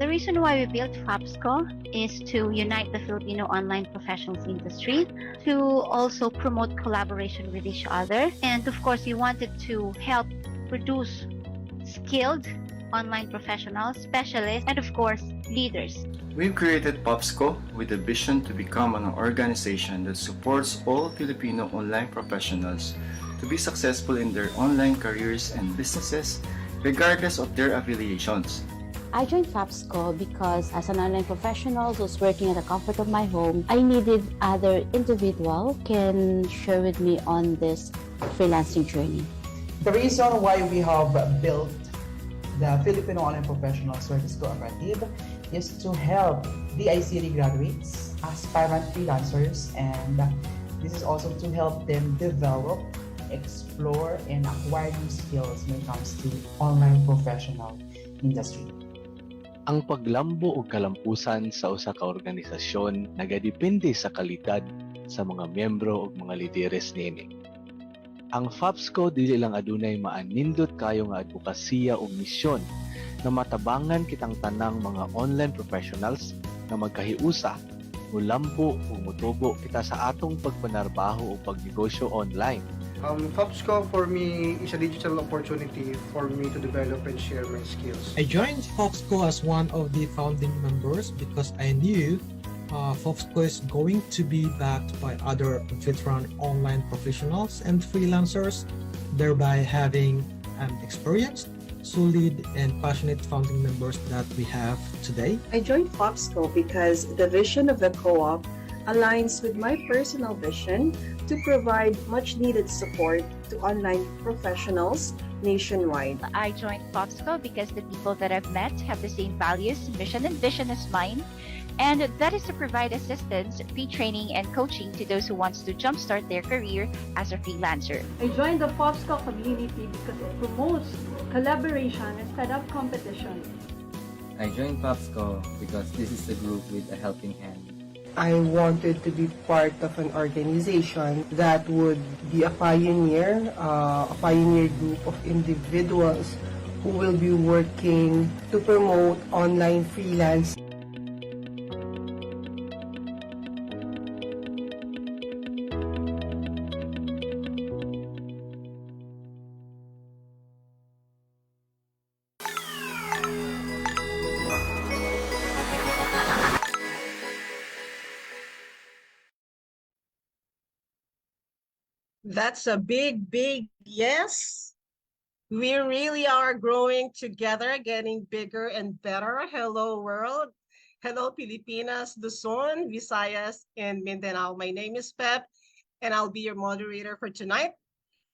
The reason why we built FAPSCO is to unite the Filipino online professionals industry, to also promote collaboration with each other, and of course, we wanted to help produce skilled online professionals, specialists, and of course, leaders. We've created Popsco with a vision to become an organization that supports all Filipino online professionals to be successful in their online careers and businesses, regardless of their affiliations. I joined FAPSCO because as an online professional who's working at the comfort of my home, I needed other individual can share with me on this freelancing journey. The reason why we have built the Filipino Online Professional Service Cooperative is to help DICT graduates, aspirant freelancers, and this is also to help them develop, explore, and acquire new skills when it comes to online professional industry. Ang paglambo o kalampusan sa usa ka organisasyon nagadepende sa kalidad sa mga miyembro o mga lideres niini. Ang FAPSCO dili lang adunay maanindot kayo nga advokasya o misyon na matabangan kitang tanang mga online professionals na magkahiusa, mulambo o mutubo kita sa atong pagpanarbaho o pagnegosyo online. FAPSCO for me is a digital opportunity for me to develop and share my skills. I joined FAPSCO as one of the founding members because I knew FAPSCO is going to be backed by other veteran online professionals and freelancers, thereby having an experienced, solid, and passionate founding members that we have today. I joined FAPSCO because the vision of the co-op aligns with my personal vision to provide much needed support to online professionals nationwide. I joined FAPSCO because the people that I've met have the same values, mission, and vision as mine. And that is to provide assistance, free training, and coaching to those who wants to jumpstart their career as a freelancer. I joined the FAPSCO community because it promotes collaboration instead of competition. I joined FAPSCO because this is a group with a helping hand. I wanted to be part of an organization that would be a pioneer group of individuals who will be working to promote online freelance. That's a big, big yes. We really are growing together, getting bigger and better. Hello, world. Hello, Pilipinas, Luzon, Visayas, and Mindanao. My name is Pep, and I'll be your moderator for tonight.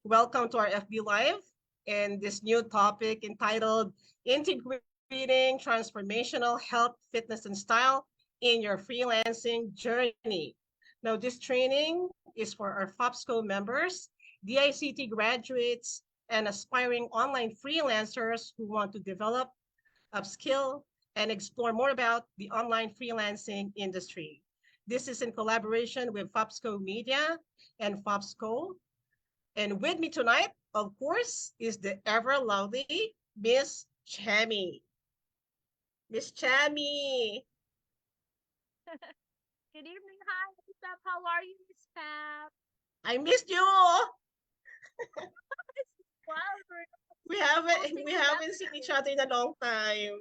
Welcome to our FB Live and this new topic entitled Integrating Transformational Health, Fitness, and Style in Your Freelancing Journey. Now, this training is for our FAPSCO members, DICT graduates, and aspiring online freelancers who want to develop, upskill, and explore more about the online freelancing industry. This is in collaboration with FAPSCO Media and FAPSCO. And with me tonight, of course, is the ever lovely Miss Chammy. Miss Chammy. Good evening. Hi, Miss Pep. How are you, Miss Pep? I missed you. We haven't seen each other in a long time.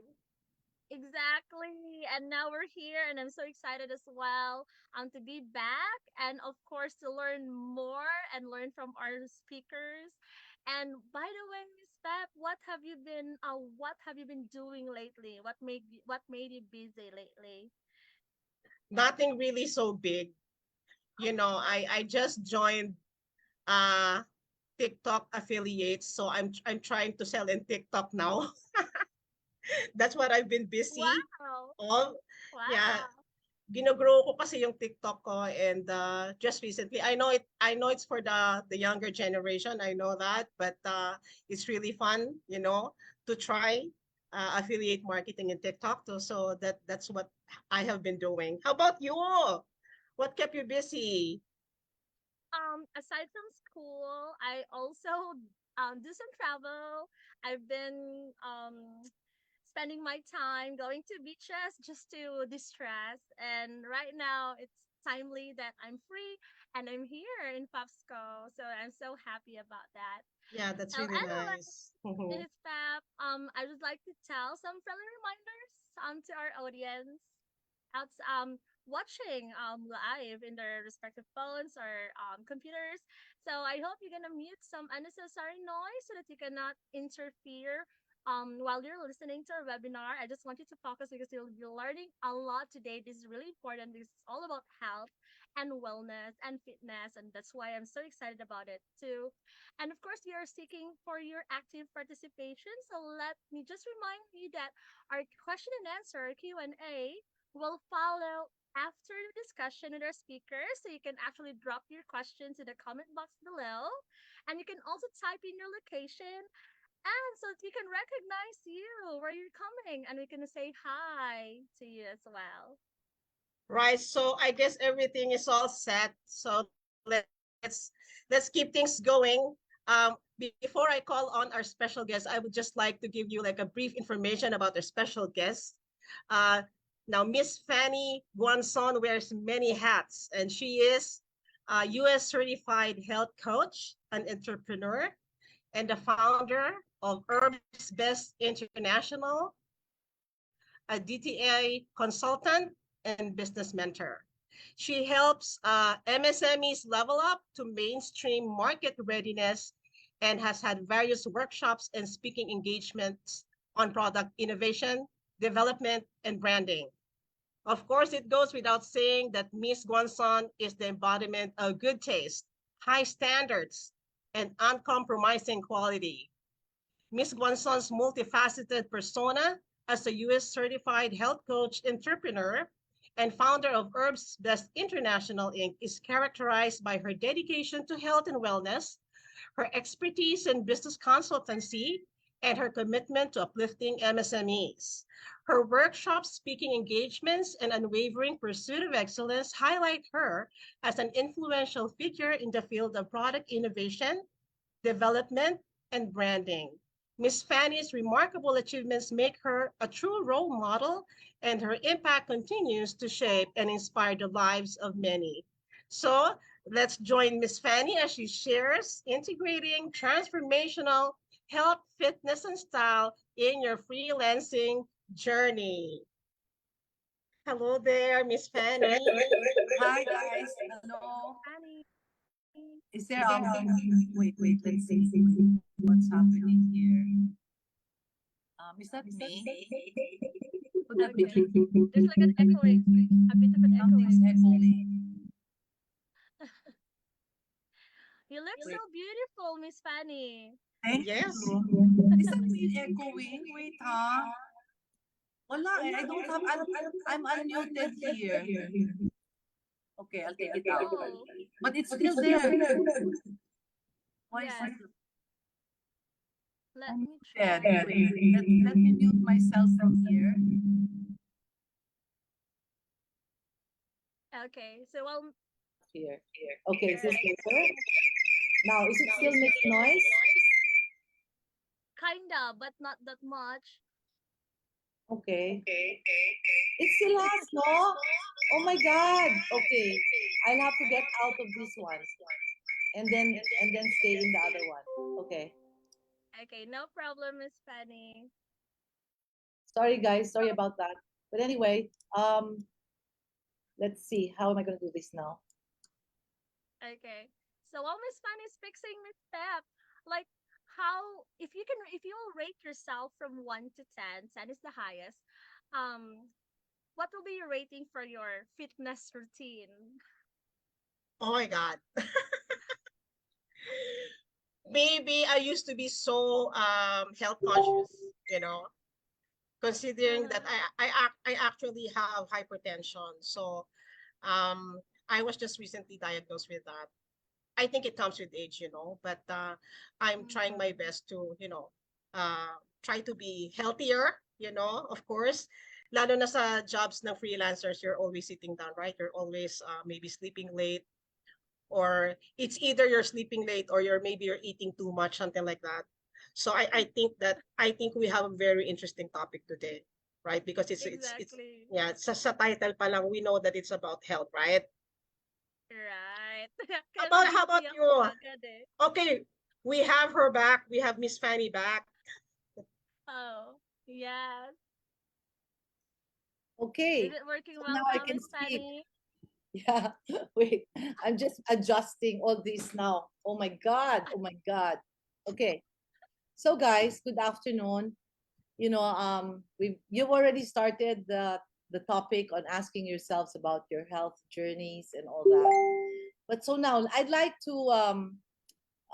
Exactly. And now we're here and I'm so excited as well to be back and of course to learn more and learn from our speakers. And by the way, Miss Pep, what have you been doing lately? What made you busy lately? Nothing really so big. You know, I just joined TikTok affiliates, so I'm trying to sell in TikTok now. That's what I've been busy. Wow. Wow. Yeah. Ginogrow ko kasi yung TikTok ko and just recently I know it's for the younger generation. I know that, but it's really fun, you know, to try affiliate marketing in TikTok too. So that's what I have been doing. How about you? What kept you busy? Aside from school, I also do some travel. I've been spending my time going to beaches just to distress. And right now, it's timely that I'm free and I'm here in Popsco. So I'm so happy about that. Yeah, that's really Anyway, nice. it is Fab. I would like to tell some friendly reminders to our audience out watching live in their respective phones or computers. So I hope you're gonna mute some unnecessary noise so that you cannot interfere while you're listening to our webinar. I just want you to focus because you'll be learning a lot today. This is really important because it's all about health and wellness and fitness, and that's why I'm so excited about it too. And of course, we are seeking for your active participation. So let me just remind you that our question and answer Q&A will follow after the discussion with our speakers. So you can actually drop your questions in the comment box below. And you can also type in your location and so that we can recognize you where you're coming and we can say hi to you as well. Right. So I guess everything is all set. So let's let's keep things going. Before I call on our special guest, I would just like to give you like a brief information about our special guest. Uh, Now, Miss Fanny Guanzon wears many hats, and she is a U.S. certified health coach, an entrepreneur, and the founder of Herbs Best International, a DTA consultant and business mentor. She helps MSMEs level up to mainstream market readiness and has had various workshops and speaking engagements on product innovation, development, and branding. Of course, it goes without saying that Miss Guanzon is the embodiment of good taste, high standards, and uncompromising quality. Miss Guanzon's multifaceted persona as a U.S. certified health coach, entrepreneur, and founder of Herbs Best International Inc. is characterized by her dedication to health and wellness, her expertise in business consultancy, and her commitment to uplifting MSMEs. Her workshops, speaking engagements, and unwavering pursuit of excellence highlight her as an influential figure in the field of product innovation, development, and branding. Miss Fanny's remarkable achievements make her a true role model, and her impact continues to shape and inspire the lives of many. So let's join Miss Fanny as she shares integrating transformational health, fitness, and style in your freelancing journey. Hello there, Miss Fanny. Hi guys, hello. Fanny. Is there wait, let's see what's happening here. Is that me? Would that be There's like an echoing, a bit of an something's echoing. echoing? You look so beautiful, Miss Fanny. Thank Yes. you. Is that me echoing? Wait, huh? Wala eh. I don't have, I'm unmuted here. Okay, I'll take it out. Oh. But it's still there. Why is Yes. it? Let me Yeah, try. let me mute myself from here. Okay, so well, Here. Okay, is this right. better? Now, is it still making noise? Kinda, but not that much. Okay. It still has, no? Oh my God. Okay. I'll have to get out of this one. And then stay in the other one. Okay. Okay, no problem, Miss Fanny. Sorry guys, sorry about that. But anyway, let's see. How am I gonna do this now? Okay. So while Miss Fanny is fixing Miss Pep, like how if you will rate yourself from 1 to 10, 10 is the highest. What will be your rating for your fitness routine? Oh my God. Maybe I used to be so health conscious, you know, considering that I actually have hypertension. So I was just recently diagnosed with that. I think it comes with age, you know, but I'm trying my best to, you know, try to be healthier, you know, of course. Lalo na sa jobs ng freelancers, you're always sitting down, right? You're always maybe sleeping late, or it's either you're sleeping late or you're eating too much, something like that. So I think we have a very interesting topic today, right? Because it's Exactly. yeah, sa title pa lang we know that it's about health, right? Right. How Kaya about how na-busy about ako you? agad eh. Okay, we have her back. We have Miss Fanny back. Oh, yes. Okay, Is it working so well now I now, can Miss speak. Fanny? Yeah, wait, I'm just adjusting all this now. Oh my God, oh my God. Okay, so guys, good afternoon. You've already started the topic on asking yourselves about your health journeys and all that. But so now I'd like to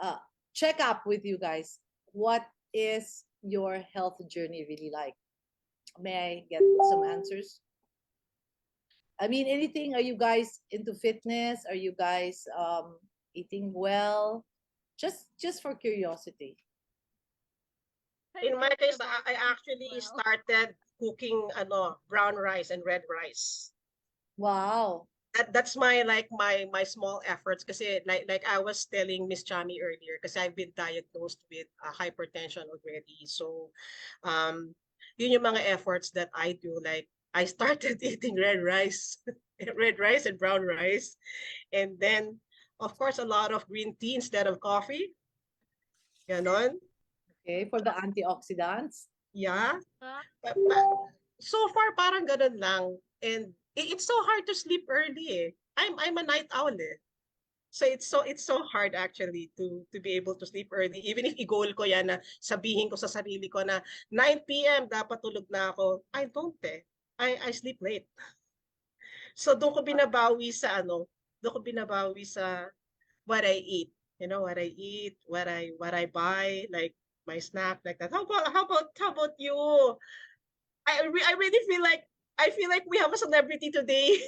uh, check up with you guys. What is your health journey really like? May I get some answers? I mean, anything? Are you guys into fitness? Are you guys eating well? Just for curiosity. In my case, about I actually well. started cooking brown rice and red rice. Wow. That's my small efforts kasi like I was telling Miss Chami earlier kasi I've been diagnosed with hypertension already. So yun yung mga efforts that I do, like I started eating red rice, red rice and brown rice, and then of course a lot of green tea instead of coffee. Ganon. Okay, for the antioxidants. Yeah. Ah, So far parang ganun lang. And it's so hard to sleep early eh. I'm a night owl eh. So it's so hard actually to be able to sleep early. Even if i-goal ko yan na sabihin ko sa sarili ko na 9 p.m. dapat tulog na ako. I don't eh. I sleep late. So doon ko binabawi sa what I eat. You know, what I eat, what I buy, like my snack, like that. How about you? I really feel like we have a celebrity today.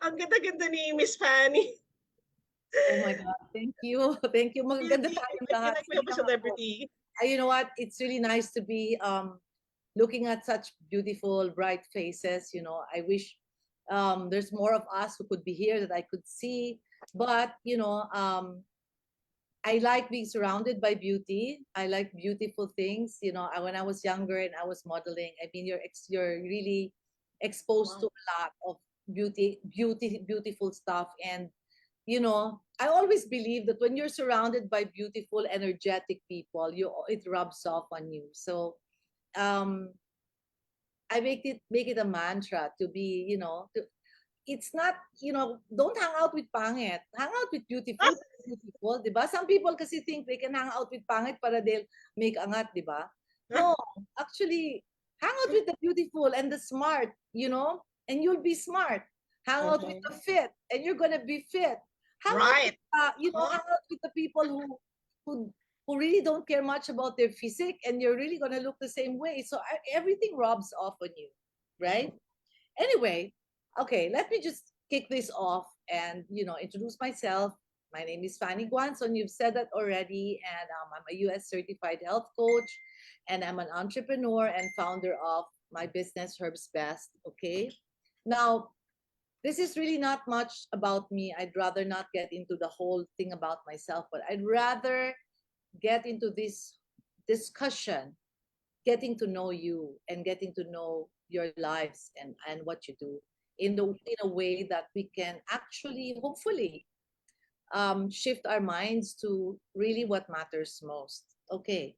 Ang ganda-ganda ni Miss Fanny. Oh my God, thank you. Thank you. Magaganda Really, tayong I feel lahat. like we Sige have a lang ako. celebrity. You know what? It's really nice to be looking at such beautiful, bright faces. I wish there's more of us who could be here that I could see. But, I like being surrounded by beauty. I like beautiful things. When I was younger and I was modeling, I mean, you're really exposed to a lot of beautiful stuff. And I always believe that when you're surrounded by beautiful, energetic people, it rubs off on you. So, I make it a mantra to be, it's not, don't hang out with pangit. Hang out with beautiful, di ba? Some people kasi think they can hang out with pangit para they'll make angat, di ba? No, actually, hang out with the beautiful and the smart, and you'll be smart. Hang out with the fit, and you're gonna be fit. Hang out with, hang out with the people who really don't care much about their physique, and you're really gonna look the same way. So everything rubs off on you, right? Anyway, okay, let me just kick this off and introduce myself. My name is Fanny Guanson. You've said that already, and I'm a U.S. certified health coach, and I'm an entrepreneur and founder of my business Herbs Best. Okay, now this is really not much about me. I'd rather not get into the whole thing about myself, but I'd rather get into this discussion, getting to know you and getting to know your lives and what you do in a way that we can actually, hopefully, shift our minds to really what matters most. Okay,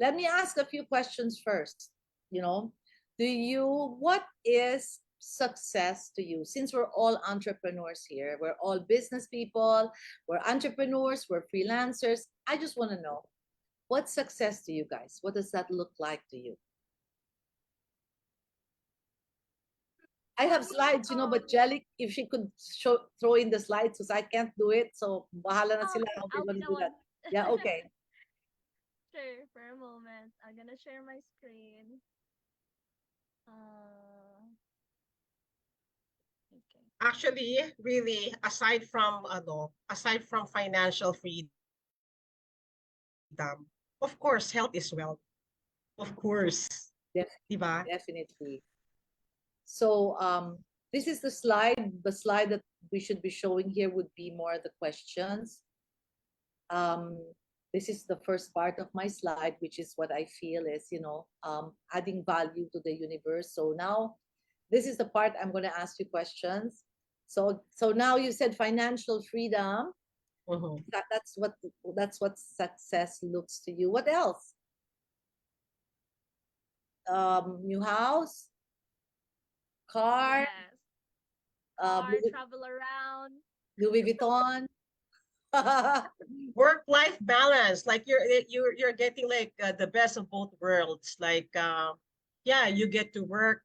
let me ask a few questions first. What is success to you? Since we're all entrepreneurs here, we're all business people, we're entrepreneurs, we're freelancers. I just want to know, what's success to you guys? What does that look like to you? I have slides, but Jelly, if she could throw in the slides, because I can't do it, so bahala na sila how they're I'll be gonna the do that. one. Yeah, okay. Sure, for a moment. I'm gonna share my screen. Okay. Actually, really, aside from financial freedom, of course, health is wealth. Of course. Diba? Definitely. So this is the slide. The slide that we should be showing here would be more the questions. this is the first part of my slide, which is what I feel is, adding value to the universe. So now, this is the part I'm going to ask you questions. So now you said financial freedom. Mhm. That's what success looks to you. What else? New house, car, Yes. Or Louis, travel around. Louis Vuitton. Work-life balance, like you're getting like the best of both worlds. Like yeah, you get to work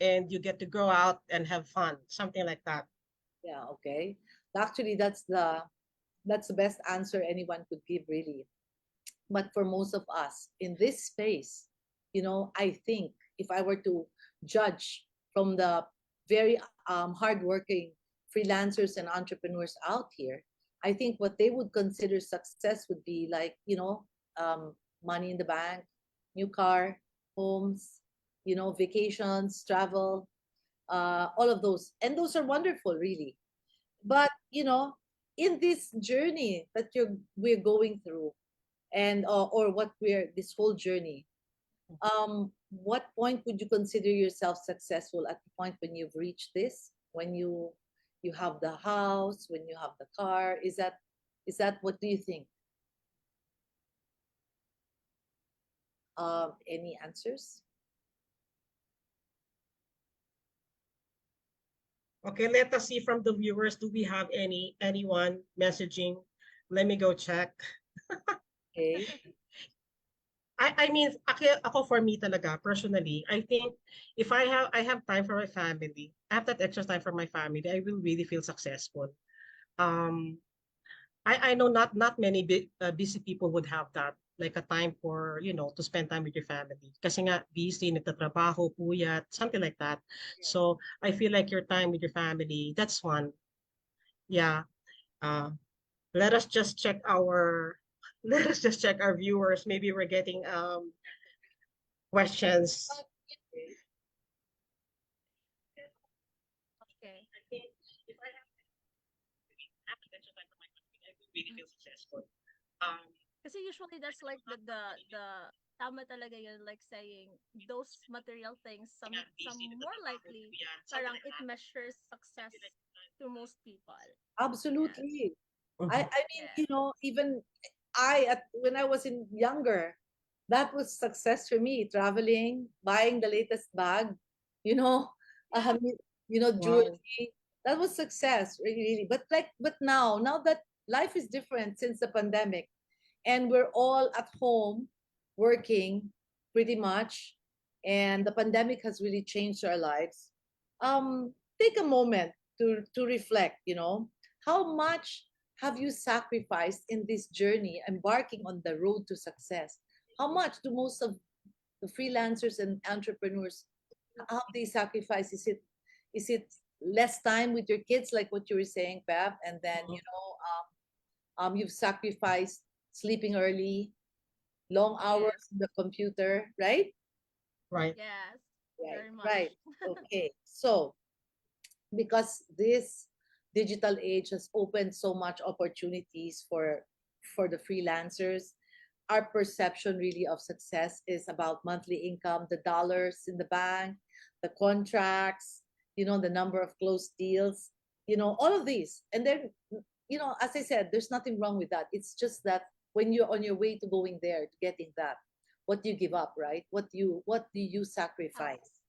and you get to go out and have fun, something like that. Yeah, okay. Actually, that's the best answer anyone could give, really. But for most of us in this space, I think if I were to judge from the very hardworking freelancers and entrepreneurs out here, I think what they would consider success would be like, money in the bank, new car, homes, vacations, travel, all of those. And those are wonderful, really. But, in this journey that we're going through, and or what we're this whole journey, what point would you consider yourself successful? At the point when you've reached this, when you have the house, when you have the car, is that what do you think? Any answers? Okay, let us see from the viewers. Do we have anyone messaging? Let me go check. Okay. I mean, ako for me talaga, personally, I think if I have time for my family, I have that extra time for my family, I will really feel successful. Um, I know not many busy people would have that, like a time for, to spend time with your family. Kasi nga, busy, nagtatrabaho, puyat, something like that. So I feel like your time with your family, that's one. Yeah. Uh, let us just check our let us just check our viewers. Maybe we're getting questions. Okay. If I have extra time for my family, I will really feel successful. Kasi usually that's like the tama talaga yun, like saying those material things, some more likely parang it measures success to most people. Absolutely. Mhm. I mean, even when I was younger, that was success for me. Traveling, buying the latest bag, you know, um, Wow. jewelry. That was success, really, really. But now that life is different since the pandemic, and we're all at home working pretty much, and the pandemic has really changed our lives. Take a moment to reflect. How much have you sacrificed in this journey, embarking on the road to success? How much do most of the freelancers and entrepreneurs, how they sacrifice? Is it less time with your kids, like what you were saying, Pep, and then you've sacrificed sleeping early, long hours in the computer, right? Right. Yes, Right, very much. right. Okay. So, because this digital age has opened so much opportunities for the freelancers, our perception really of success is about monthly income, the dollars in the bank, the contracts, the number of closed deals, all of these. And then, as I said, there's nothing wrong with that. It's just that when you're on your way to going there, to getting that, what do you give up, right? What do you sacrifice?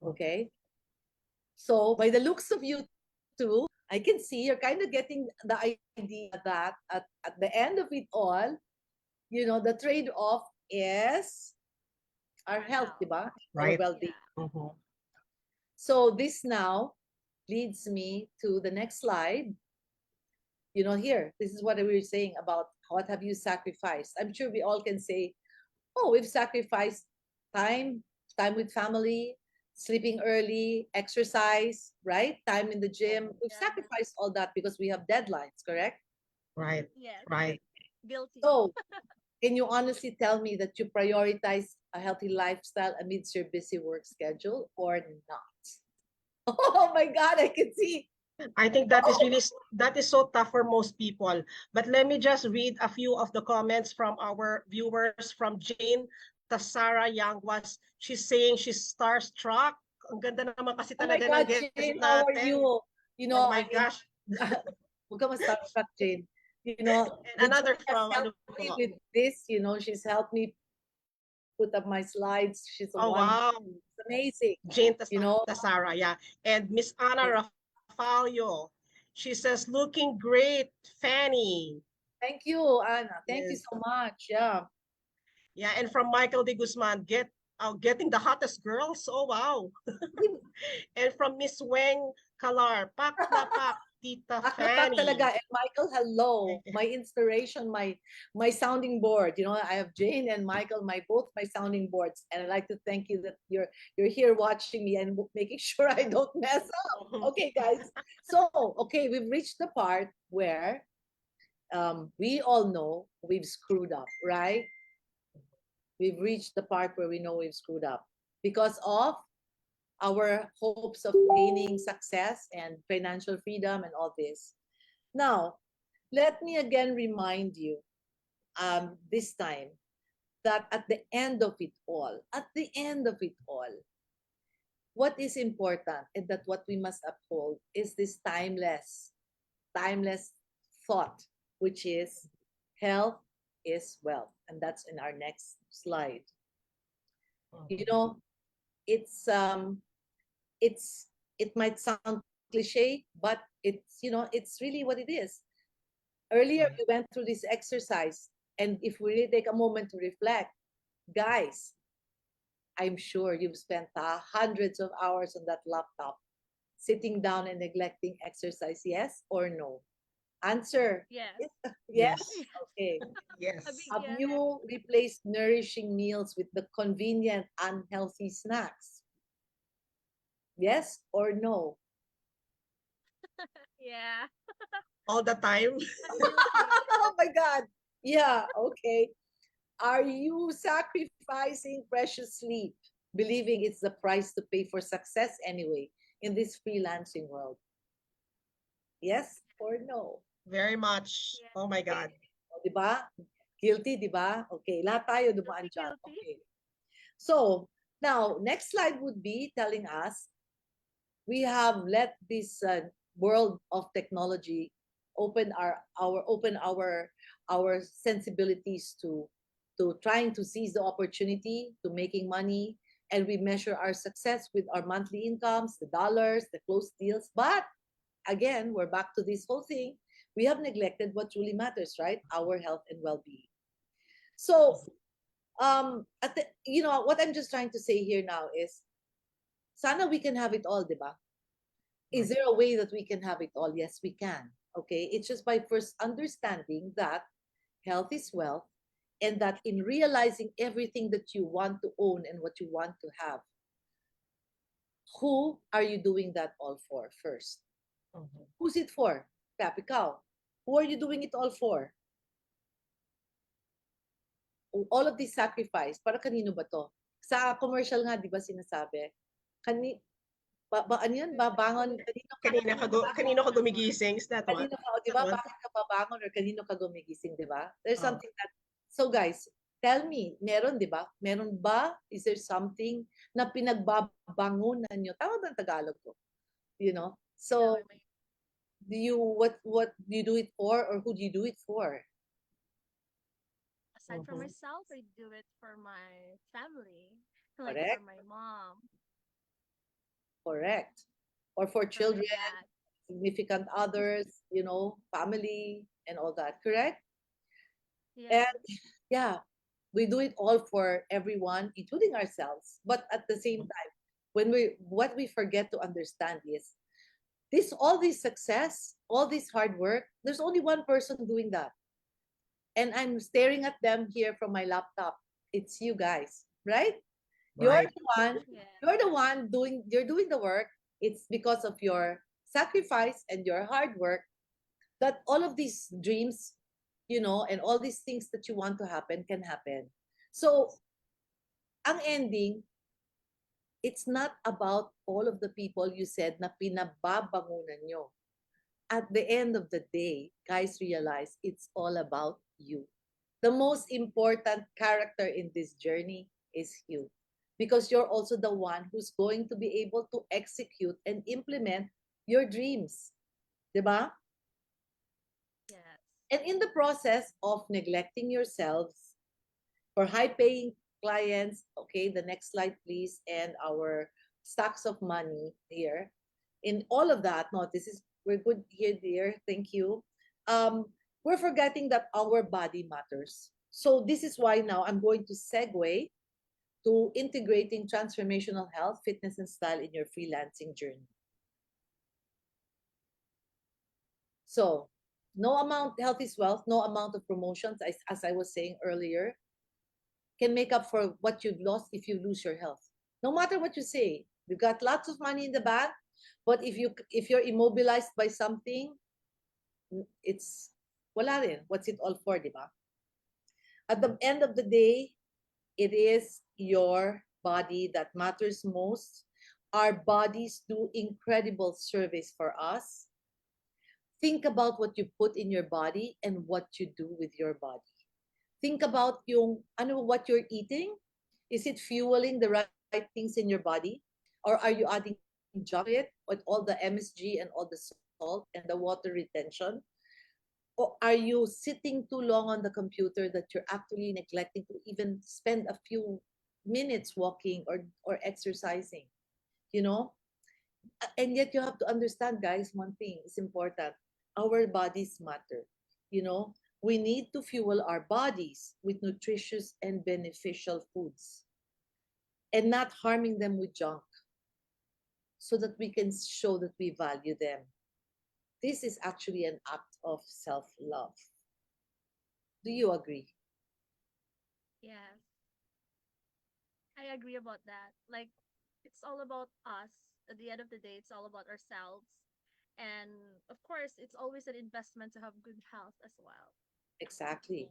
Okay. So by the looks of you two, I can see you're kind of getting the idea that at the end of it all, the trade-off is our health, diba? Our Right. well-being. Mhm. So this now leads me to the next slide. Here, this is what we were saying about what have you sacrificed. I'm sure we all can say, oh, we've sacrificed time with family, sleeping early, exercise, right? Time in the gym. We've sacrificed all that because we have deadlines, correct? Right. Yes. Right. Guilty. So, can you honestly tell me that you prioritize a healthy lifestyle amidst your busy work schedule or not? Oh my God, I can see I think that is really that is so tough for most people. But let me just read a few of the comments from our viewers. From Jane Tasara Yangwas, she's saying she's starstruck. Ang ganda naman kasi Oh my talaga ng God, guest Jane, how are natin. you? You Oh know, my I mean, gosh. huwag ka ma-starstruck, Jane. You know, And the another Jane has from ano helped me po. with this, you know, she's helped me put up my slides. She's the Oh one. wow. It's amazing. Jane You know, Tasara, yeah. And Miss Ana Rafalio, she says, looking great, Fanny. thank you, Anna. Thank you Yes. so much. Yeah. Yeah, and from Michael de Guzman, getting the hottest girls. Oh wow. And from Miss Weng Kalar, pak na pak, Tita Pak na pak Fanny. talaga. And Michael, hello. My inspiration, my sounding board. You know, I have Jane and Michael, both my sounding boards. And I'd like to thank you that you're here watching me and making sure I don't mess up. Okay, guys. So, okay, we've reached the part where we all know we've screwed up, right? We've reached the part where we know we've screwed up because of our hopes of gaining success and financial freedom and all this. Now, let me again remind you this time that at the end of it all, what is important and that what we must uphold is this timeless thought, which is health is wealth. And that's in our next slide. You know, it might sound cliche, but it's really what it is. Earlier, we went through this exercise, and if we really take a moment to reflect, guys, I'm sure you've spent hundreds of hours on that laptop, sitting down and neglecting exercise, yes or no? Answer. Yes. Yes? Okay. Yes. Have you replaced nourishing meals with the convenient, unhealthy snacks? Yes or no? Yeah. All the time. Oh my God. Yeah, okay. Are you sacrificing precious sleep, believing it's the price to pay for success anyway in this freelancing world? Yes or no? Very much. Oh my God. O, diba? Guilty, diba? Okay, lahat tayo dumaan dyan. Okay. So, now, next slide would be telling us we have let this world of technology open our sensibilities to trying to seize the opportunity to making money, and we measure our success with our monthly incomes, the dollars, the closed deals. But again, we're back to this whole thing. We have neglected what truly matters, right? Our health and well-being. So, what I'm just trying to say here now is, sana we can have it all, diba? Is there a way that we can have it all? Yes, we can. Okay, it's just by first understanding that health is wealth, and that in realizing everything that you want to own and what you want to have, who are you doing that all for first? Who's it for? Pap, ikaw. Who are you doing it all for? All of this sacrifice, para kanino ba to? Sa commercial nga, di ba sinasabi? Ano yan? Babangon? Kanino ka gumigising? Is that one? Kanino ka, di ba? Bakit ka babangon or kanino ka gumigising, di ba? There's something that, so guys, tell me, meron, di ba? Meron ba? Is there something na pinagbabangunan nyo? Tama ba ang Tagalog ko? You know? So, what do you do it for, or who do you do it for? Aside from myself, I do it for my family, like Correct. for my mom. Correct. Or for children, dad. significant others, family, and all that. Correct? Yeah. And yeah, we do it all for everyone, including ourselves. But at the same time, what we forget to understand is all this success, all this hard work, there's only one person doing that. And I'm staring at them here from my laptop. It's you guys, right? Right. You're the one doing the work. It's because of your sacrifice and your hard work that all of these dreams, and all these things that you want to happen can happen. So, ang ending, it's not about all of the people you said na pinababangunan nyo. at the end of the day, guys, realize it's all about you. The most important character in this journey is you, because you're also the one who's going to be able to execute and implement your dreams. Diba? Yes. And in the process of neglecting yourselves for high paying clients, okay, the next slide, please, and our stacks of money here. In all of that, no, this is, we're good here, dear. Thank you. We're forgetting that our body matters. So this is why now I'm going to segue to integrating transformational health, fitness, and style in your freelancing journey. So, no amount, health is wealth, no amount of promotions, as I was saying earlier, can make up for what you've lost if you lose your health. No matter what you say, you've got lots of money in the bank, but if you're immobilized by something, it's wala rin. What's it all for, di ba? At the end of the day, it is your body that matters most. Our bodies do incredible service for us. Think about what you put in your body and what you do with your body. Think about what you're eating. Is it fueling the right things in your body? Or are you adding junk to it with all the MSG and all the salt and the water retention? Or are you sitting too long on the computer that you're actually neglecting to even spend a few minutes walking or exercising? You know? And yet you have to understand, guys, one thing is important. Our bodies matter. You know, we need to fuel our bodies with nutritious and beneficial foods and not harming them with junk so that we can show that we value them. This is actually an act of self-love. Do you agree? Yes. I agree about that. Like, it's all about us. At the end of the day, it's all about ourselves. And of course, it's always an investment to have good health as well. Exactly.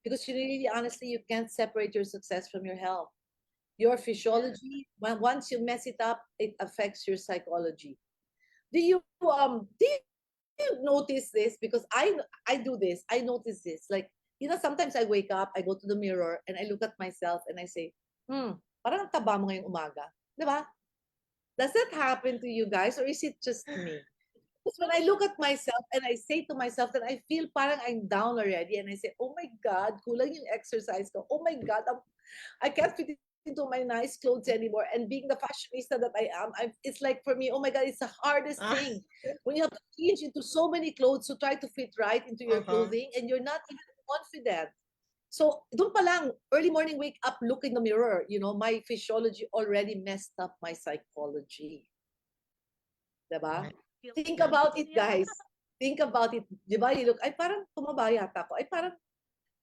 Because you really, honestly, you can't separate your success from your health. Your physiology, once you mess it up, it affects your psychology. Do you notice this? Because I do this. I notice this. Like, sometimes I wake up, I go to the mirror, and I look at myself and I say, parang ang taba mo ngayong umaga. Di ba? Does that happen to you guys, or is it just me? Because when I look at myself and I say to myself that I feel parang I'm down already, and I say, oh my God, kulang yung exercise ko. Oh my God, I can't fit into my nice clothes anymore. And being the fashionista that I am, it's like for me, oh my God, it's the hardest thing. When you have to change into so many clothes to try to fit right into your clothing, and you're not even confident. So, doon pa lang, early morning wake up, look in the mirror, my physiology already messed up my psychology. Diba? Think about it, guys. Think about it. Diba? You look, ay parang tumaba yata ako. Ay parang,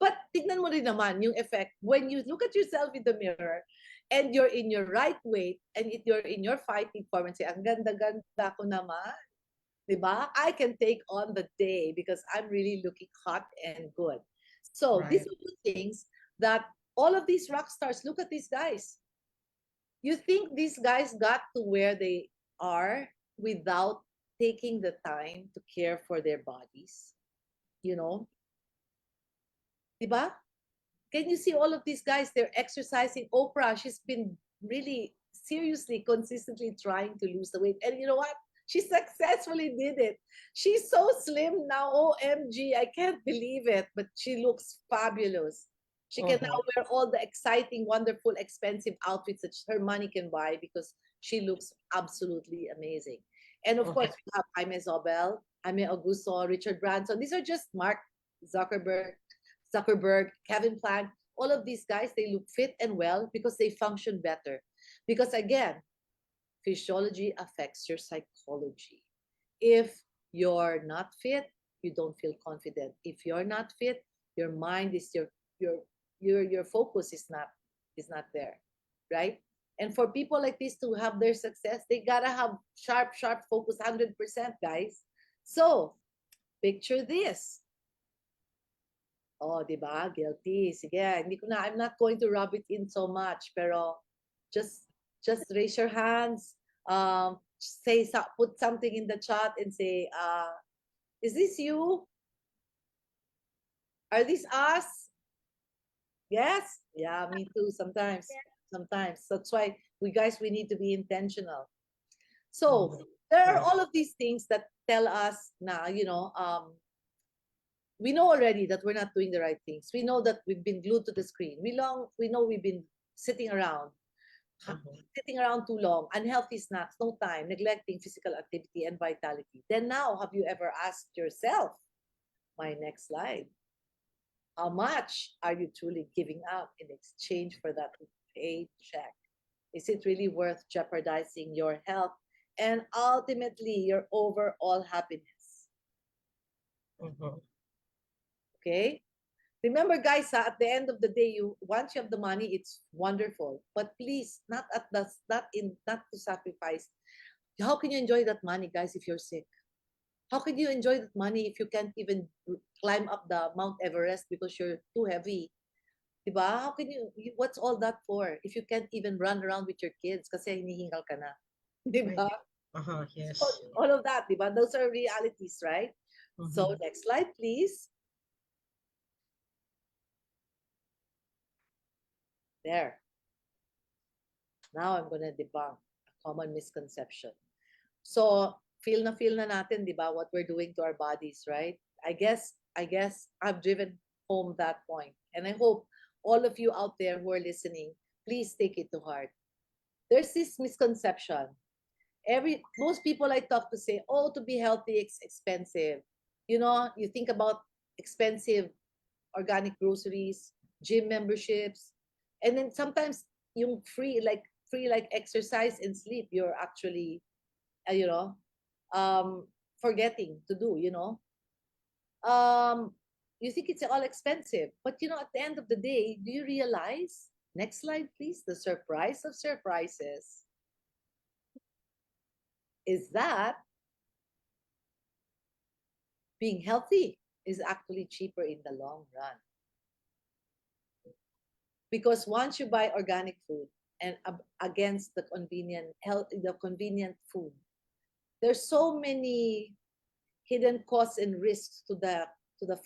but tignan mo rin naman yung effect. When you look at yourself in the mirror and you're in your right weight and you're in your fighting form and say, ang ganda-ganda ko naman. Diba? I can take on the day because I'm really looking hot and good. So these are the things that all of these rock stars, look at these guys. You think these guys got to where they are without taking the time to care for their bodies? Diba? Can you see all of these guys? They're exercising. Oprah, she's been really seriously, consistently trying to lose the weight. And you know what? She successfully did it. She's so slim now. OMG, I can't believe it. But she looks fabulous. She can now wear all the exciting, wonderful, expensive outfits that her money can buy because she looks absolutely amazing. And of course, we have Jaime Zobel, Jaime Augusto, Richard Branson. These are just Mark Zuckerberg, Kevin Plant. All of these guys, they look fit and well because they function better. Because again, physiology affects your psychology. If you're not fit, you don't feel confident. If you're not fit, your mind is your focus is not there, right? And for people like this to have their success, they gotta have sharp focus, 100%, guys. So picture this. Oh, diba? Guilty. Sige, I'm not going to rub it in so much, pero just raise your hands, put something in the chat and say, Is this you? Are these us? Yes? Yeah, me too, sometimes. Sometimes. That's why we need to be intentional. So there are all of these things that tell us now, we know already that we're not doing the right things. We know that we've been glued to the screen. We know we've been sitting around, sitting around too long, unhealthy snacks, no time, neglecting physical activity and vitality. Then now, have you ever asked yourself, my next slide, how much are you truly giving up in exchange for that paycheck? Is it really worth jeopardizing your health and ultimately your overall happiness? Okay? Remember, guys, at the end of the day, once you have the money, it's wonderful. But please, not to sacrifice. How can you enjoy that money, guys, if you're sick? How can you enjoy that money if you can't even climb up the Mount Everest because you're too heavy? Diba? How can what's all that for if you can't even run around with your kids kasi hinihingal ka na? Diba? Yes. So, all of that, diba? Those are realities, right? So, next slide, please. There. Now I'm gonna debunk a common misconception. So, feel na natin, di ba, what we're doing to our bodies, right? I guess I've driven home that point. And I hope all of you out there who are listening, please take it to heart. There's this misconception. Most people I talk to say, oh, to be healthy, it's expensive. You know, you think about expensive organic groceries, gym memberships, and then sometimes yung free like exercise and sleep, you're actually forgetting to do, you think it's all expensive, but at the end of the day, do you realize, next slide please, the surprise of surprises is that being healthy is actually cheaper in the long run. Because once you buy organic food and against the convenient food, there's so many hidden costs and risks to the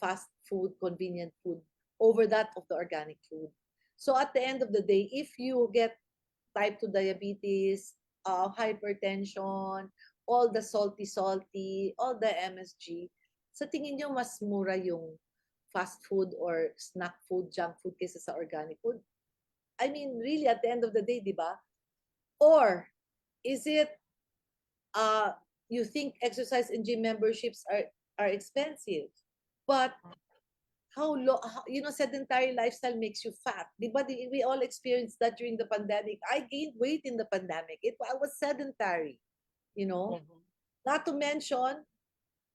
fast food, convenient food over that of the organic food. So at the end of the day, if you get type 2 diabetes, hypertension, all the salty, all the MSG, sa tingin nyo mas mura yung fast food or snack food, junk food kaysa sa organic food? I mean, really, at the end of the day, di ba? Or is it you think exercise and gym memberships are expensive, but sedentary lifestyle makes you fat. Diba? We all experienced that during the pandemic. I gained weight in the pandemic. I was sedentary, Not to mention,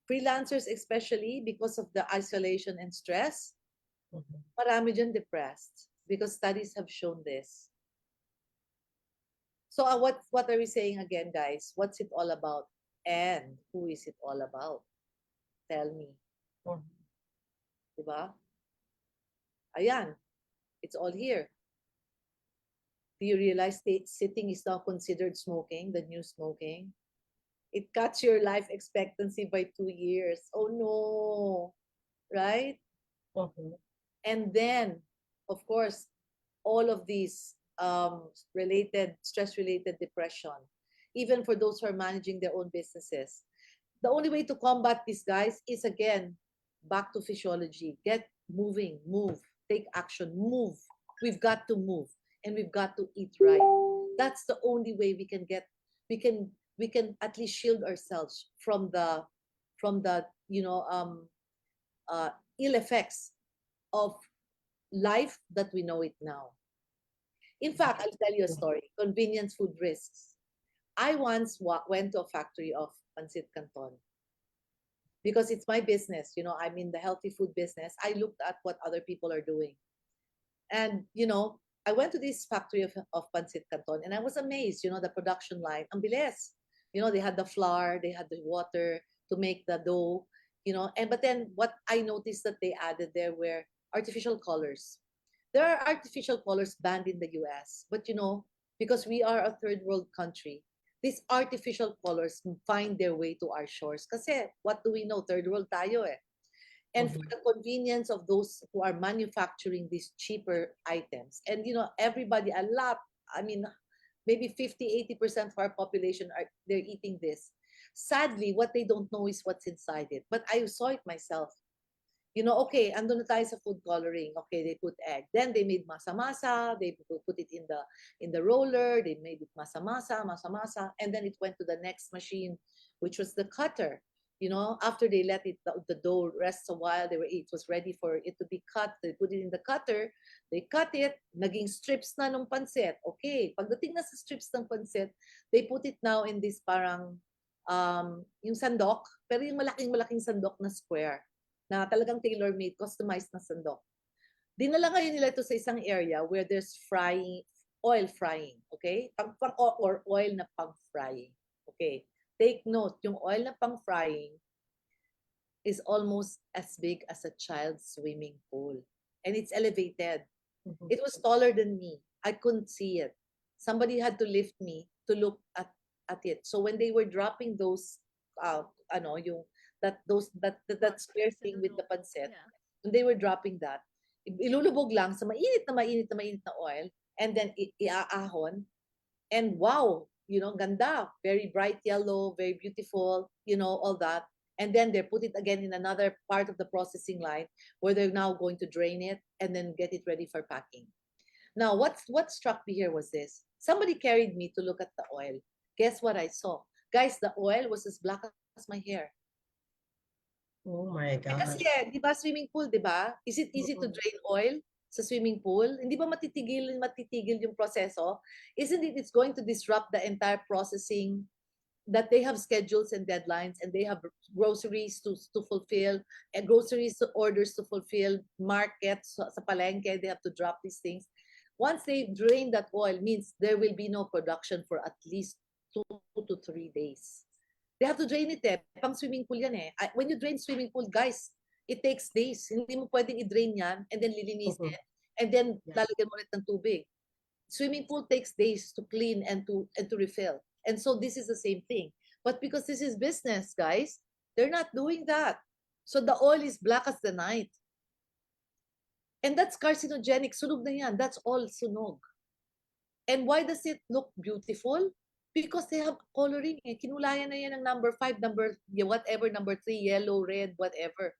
freelancers especially, because of the isolation and stress, marami dyan depressed because studies have shown this. So what are we saying again, guys? What's it all about? And who is it all about? Tell me. Diba? Ayan. It's all here. Do you realize that sitting is now considered smoking, the new smoking? It cuts your life expectancy by 2 years. Oh no. Right? And then, of course, all of these stress-related depression, even for those who are managing their own businesses. The only way to combat this, guys, is again, back to physiology. Get moving, move, take action, move. We've got to move and we've got to eat right. That's the only way we can at least shield ourselves from the ill effects of life that we know it now. In fact, I'll tell you a story. Convenience food risks. I once went to a factory of pancit canton because it's my business. I'm in the healthy food business. I looked at what other people are doing. And, I went to this factory of pancit canton and I was amazed, the production line. Ang bilis. They had the flour, they had the water to make the dough, but then what I noticed that they added there were artificial colors. There are artificial colors banned in the US, but because we are a third world country, these artificial colors find their way to our shores. Kasi what do we know? Third world tayo eh. And for the convenience of those who are manufacturing these cheaper items. And everybody, a lot, I mean, maybe 50-80% of our population they're eating this. Sadly, what they don't know is what's inside it. But I saw it myself. Okay, andun na tayo sa food coloring. Okay, they put egg. Then they made masa-masa. They put it in the roller. They made it masa-masa, masa-masa. And then it went to the next machine, which was the cutter. After they let the dough rest a while, it was ready for it to be cut. They put it in the cutter. They cut it. Naging strips na ng pansit. Okay, pagdating na sa strips ng pansit, they put it now in this parang yung sandok, pero yung malaking sandok na square, na talagang tailor-made, customized na sandok. Dinala ngayon nila ito sa isang area where there's oil frying, okay? Or oil na pang-frying, okay? Take note, yung oil na pang-frying is almost as big as a child's swimming pool. And it's elevated. It was taller than me. I couldn't see it. Somebody had to lift me to look at it. So when they were dropping those, that square thing with the pancit, when they were dropping that, ilulubog lang sa mainit na oil, and then iaahon, and wow, ganda, very bright yellow, very beautiful, all that. And then they put it again in another part of the processing line where they're now going to drain it and then get it ready for packing. Now, what struck me here was this. Somebody carried me to look at the oil. Guess what I saw? Guys, the oil was as black as my hair. Oh my God. Kasi di ba swimming pool, di ba? Is it easy to drain oil sa swimming pool? Hindi ba matitigil yung proseso? Isn't it, it's going to disrupt the entire processing, that they have schedules and deadlines, and they have groceries to fulfill, and groceries orders to fulfill, markets sa palengke, they have to drop these things. Once they drain that oil, means there will be no production for at least 2 to 3 days. They have to drain it eh. Pang swimming pool yan eh. When you drain swimming pool, guys, it takes days. Hindi mo pwedeng i-drain yan and then lilinisin and then lalagyan mo ulit ng tubig. Swimming pool takes days to clean and to refill. And so this is the same thing. But because this is business, guys, they're not doing that. So the oil is black as the night. And that's carcinogenic. Sunog na yan. That's all sunog. And why does it look beautiful? Because they have coloring. Kinulayan na yan ng number 5, whatever, number 3, yellow, red, whatever.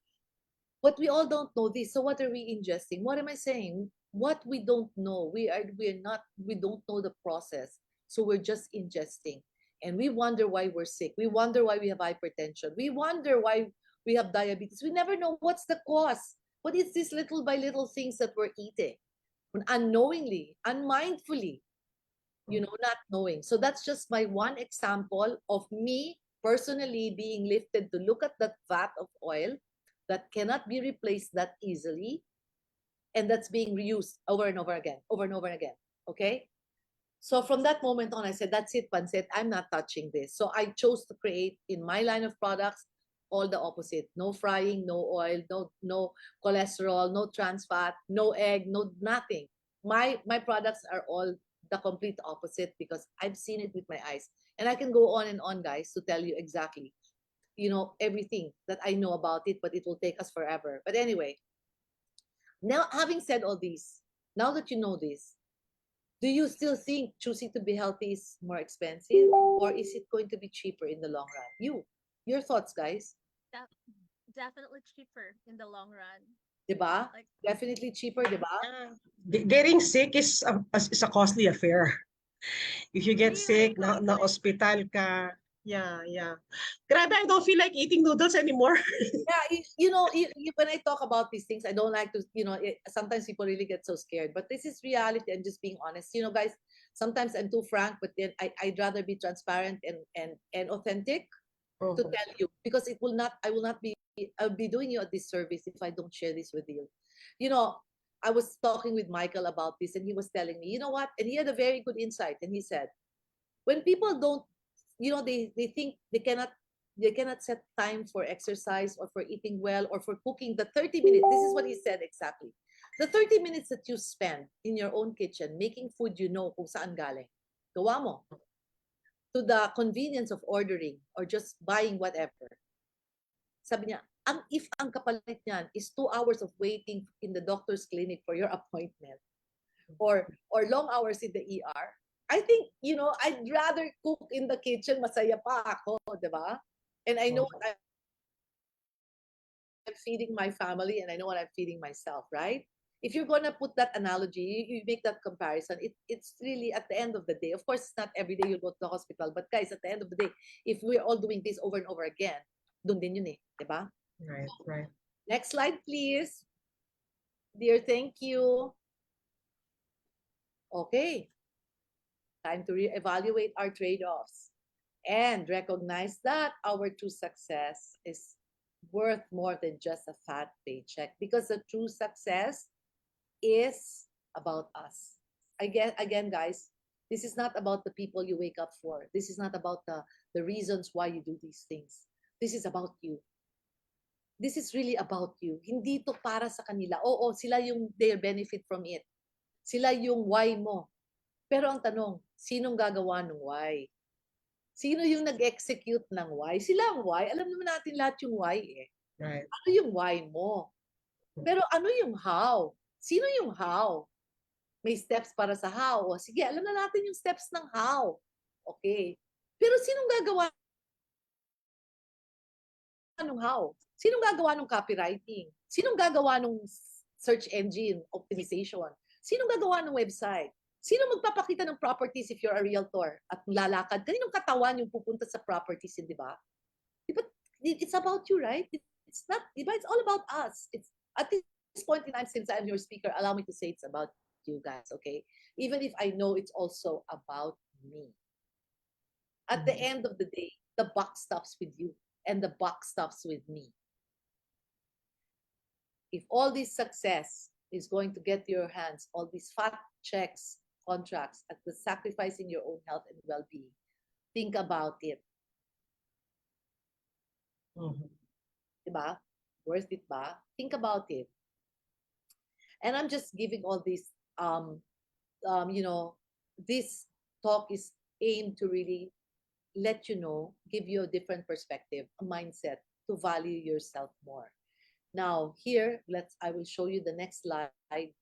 But we all don't know this. So what are we ingesting? What am I saying? What we don't know. We don't know the process. So we're just ingesting. And we wonder why we're sick. We wonder why we have hypertension. We wonder why we have diabetes. We never know what's the cause. But it's these little by little things that we're eating. Unknowingly, unmindfully. Not knowing. So that's just my one example of me personally being lifted to look at that vat of oil that cannot be replaced that easily, and that's being reused over and over again. Okay? So from that moment on, I said, that's it, pancit. I'm not touching this. So I chose to create in my line of products all the opposite. No frying, no oil, no cholesterol, no trans fat, no egg, no nothing. My products are all the complete opposite because I've seen it with my eyes. And I can go on and on, guys, to tell you exactly, everything that I know about it, but it will take us forever. But anyway, now having said all this, now that you know this, do you still think choosing to be healthy is more expensive, or is it going to be cheaper in the long run? Your thoughts, guys? Definitely cheaper in the long run. Diba? Definitely cheaper, diba? Getting sick is a costly affair. If you get sick, na hospital ka. Yeah. Grabe, I don't feel like eating noodles anymore. When I talk about these things, I don't like to, sometimes people really get so scared. But this is reality and just being honest. Guys, sometimes I'm too frank, but then I'd rather be transparent and authentic to tell you, because I'll be doing you a disservice if I don't share this with you. I was talking with Michael about this, and he was telling me, you know what? And he had a very good insight. And he said, when people don't, they think they cannot set time for exercise or for eating well or for cooking. The 30 minutes, this is what he said exactly. The 30 minutes that you spend in your own kitchen making food kung saan galing. Gawa mo. to the convenience of ordering or just buying whatever. Sabi niya, if ang kapalit niyan is 2 hours of waiting in the doctor's clinic for your appointment or long hours in the ER, I think, I'd rather cook in the kitchen, masaya pa ako, di ba? And I know what I'm feeding my family and I know what I'm feeding myself, right? If you're gonna put that analogy, you make that comparison, it's really at the end of the day. Of course, it's not every day you go to the hospital, but guys, at the end of the day, if we're all doing this over and over again, dun din yun eh, di ba? Right, right. Next slide, please. Dear, thank you. Okay. Time to reevaluate our trade-offs and recognize that our true success is worth more than just a fat paycheck, because the true success is about us. Again, guys, this is not about the people you wake up for. This is not about the reasons why you do these things. This is about you. This is really about you. Hindi to para sa kanila. Oo, sila yung they'll benefit from it. Sila yung why mo. Pero ang tanong, sinong gagawa ng why? Sino yung nag-execute ng why? Sila ang why. Alam naman natin lahat yung why eh. Right. Ano yung why mo? Pero ano yung how? Sino yung how? May steps para sa how. O sige, alam na natin yung steps ng how. Okay. Pero sinong gagawa ng how? Sinong gagawa ng copywriting? Sinong gagawa ng search engine optimization? Sinong gagawa ng website? Sino magpapakita ng properties if you're a realtor at lalakad? Kaninong katawan yung pupunta sa properties, di ba? It's about you, right? It's not, di ba? It's all about us. It's at this point in time, since I'm your speaker, allow me to say it's about you guys, okay? Even if I know it's also about me. At the end of the day, the buck stops with you and the buck stops with me. If all this success is going to get to your hands, all these fat checks, contracts, at the sacrificing your own health and well-being, think about it. Diba? Worth it ba? Think about it. And I'm just giving all this, this talk is aimed to really let you know, give you a different perspective, a mindset to value yourself more. Now, here, I will show you the next slide.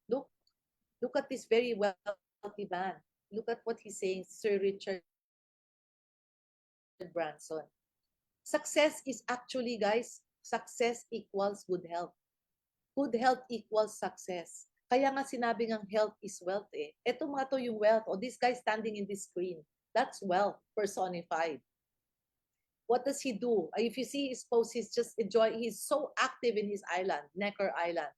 Look at this very wealthy man. Look at what he's saying, Sir Richard Branson. Success is actually, guys, success equals good health. Good health equals success. Kaya nga sinabi ng health is wealth eh. Ito mga to yung wealth. O this guy standing in this screen, that's wealth personified. What does he do? If you see his post, he's so active in his island, Necker Island.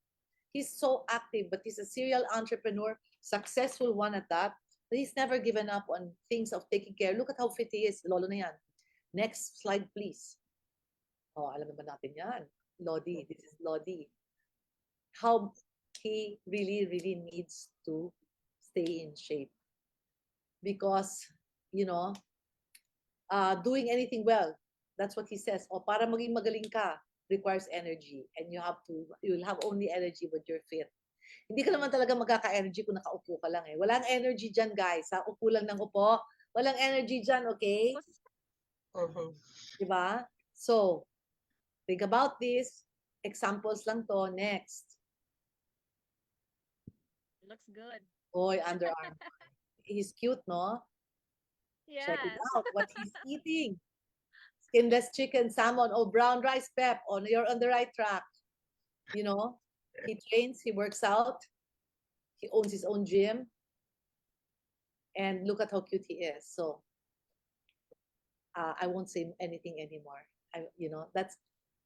He's so active, but he's a serial entrepreneur, successful one at that. But he's never given up on things of taking care. Look at how fit he is. Lolo na yan. Next slide, please. Oh, alam naman natin yan. Lodi. This is Lodi. How he really, really needs to stay in shape. Because, doing anything well, that's what he says. O para maging magaling ka, requires energy. And you'll have only energy when you're fit. Hindi ka naman talaga magkaka-energy kung nakaupo ka lang eh. Walang energy dyan, guys. Ha? Upo lang ng upo. Walang energy dyan, okay? Diba? So, think about this. Examples lang to. Next. Looks good. Oy, underarm. He's cute, no? Yes. Check it out. What he's eating. Skinless chicken, salmon, brown rice pep. You're on the right track. He trains, he works out. He owns his own gym. And look at how cute he is. So, I won't say anything anymore. That's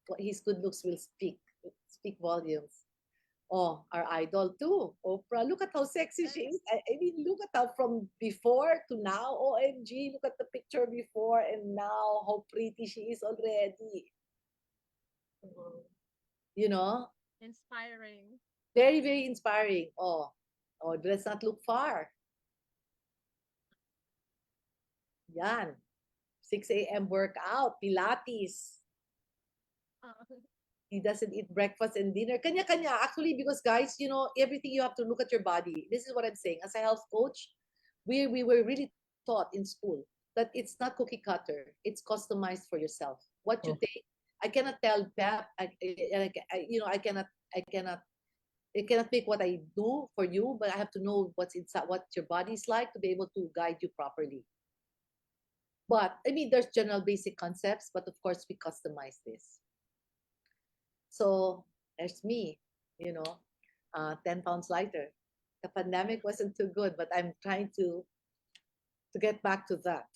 what his good looks will speak volumes. Oh, our idol too, Oprah. Look at how sexy she is. I mean, look at her from before to now. OMG, look at the picture before and now. How pretty she is already. Inspiring. Very, very inspiring. Oh, let's not look far. Yan. 6 a.m. workout, Pilates. He doesn't eat breakfast and dinner. Kanya-kanya. Actually, because guys, everything you have to look at your body. This is what I'm saying. As a health coach, we were really taught in school that it's not cookie cutter. It's customized for yourself. What you Oh. take, I cannot tell Pep, I cannot make what I do for you, but I have to know what's inside, what your body's like to be able to guide you properly. But I mean, there's general basic concepts, but of course we customize this. So there's me, 10 pounds lighter. The pandemic wasn't too good, but I'm trying to get back to that.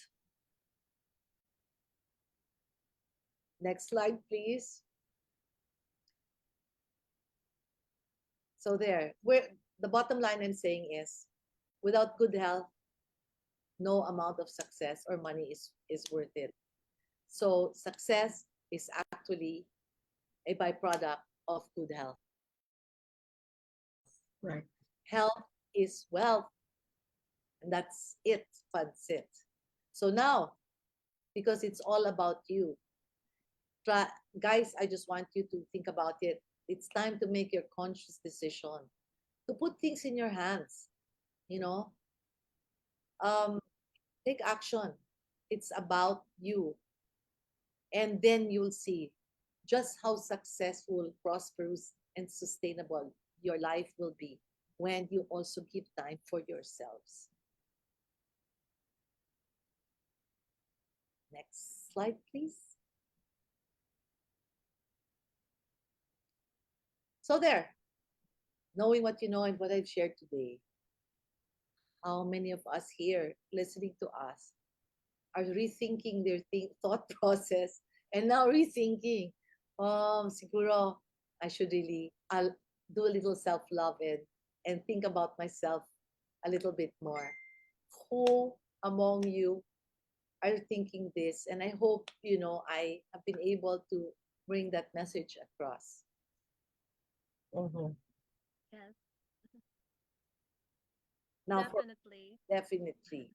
Next slide, please. So there, where the bottom line I'm saying is, without good health, no amount of success or money is worth it. So success is actually a byproduct of good health. Right. Health is wealth. And that's it, that's it. So now, because it's all about you, guys, I just want you to think about it. It's time to make your conscious decision to put things in your hands, take action. It's about you. And then you'll see just how successful, prosperous, and sustainable your life will be when you also give time for yourselves. Next slide, please. So there, knowing what you know and what I've shared today, how many of us here listening to us are rethinking their thought process and now rethinking, siguro I should I'll do a little self-love and think about myself a little bit more. Who among you are thinking this? And I hope, I have been able to bring that message across. Yes. Now, Definitely. Definitely.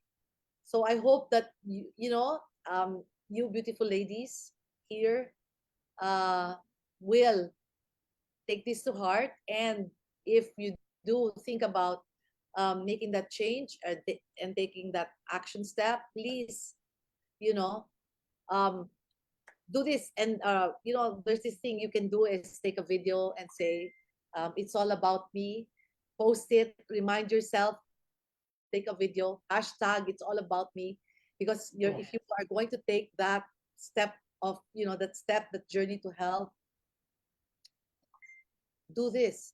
So I hope that you beautiful ladies here will take this to heart, and if you do think about making that change and taking that action step, please, do this. And there's this thing you can do is take a video and say, it's all about me. Post it, remind yourself, take a video, hashtag it's all about me, because if you are going to take that step of that journey to health, do this.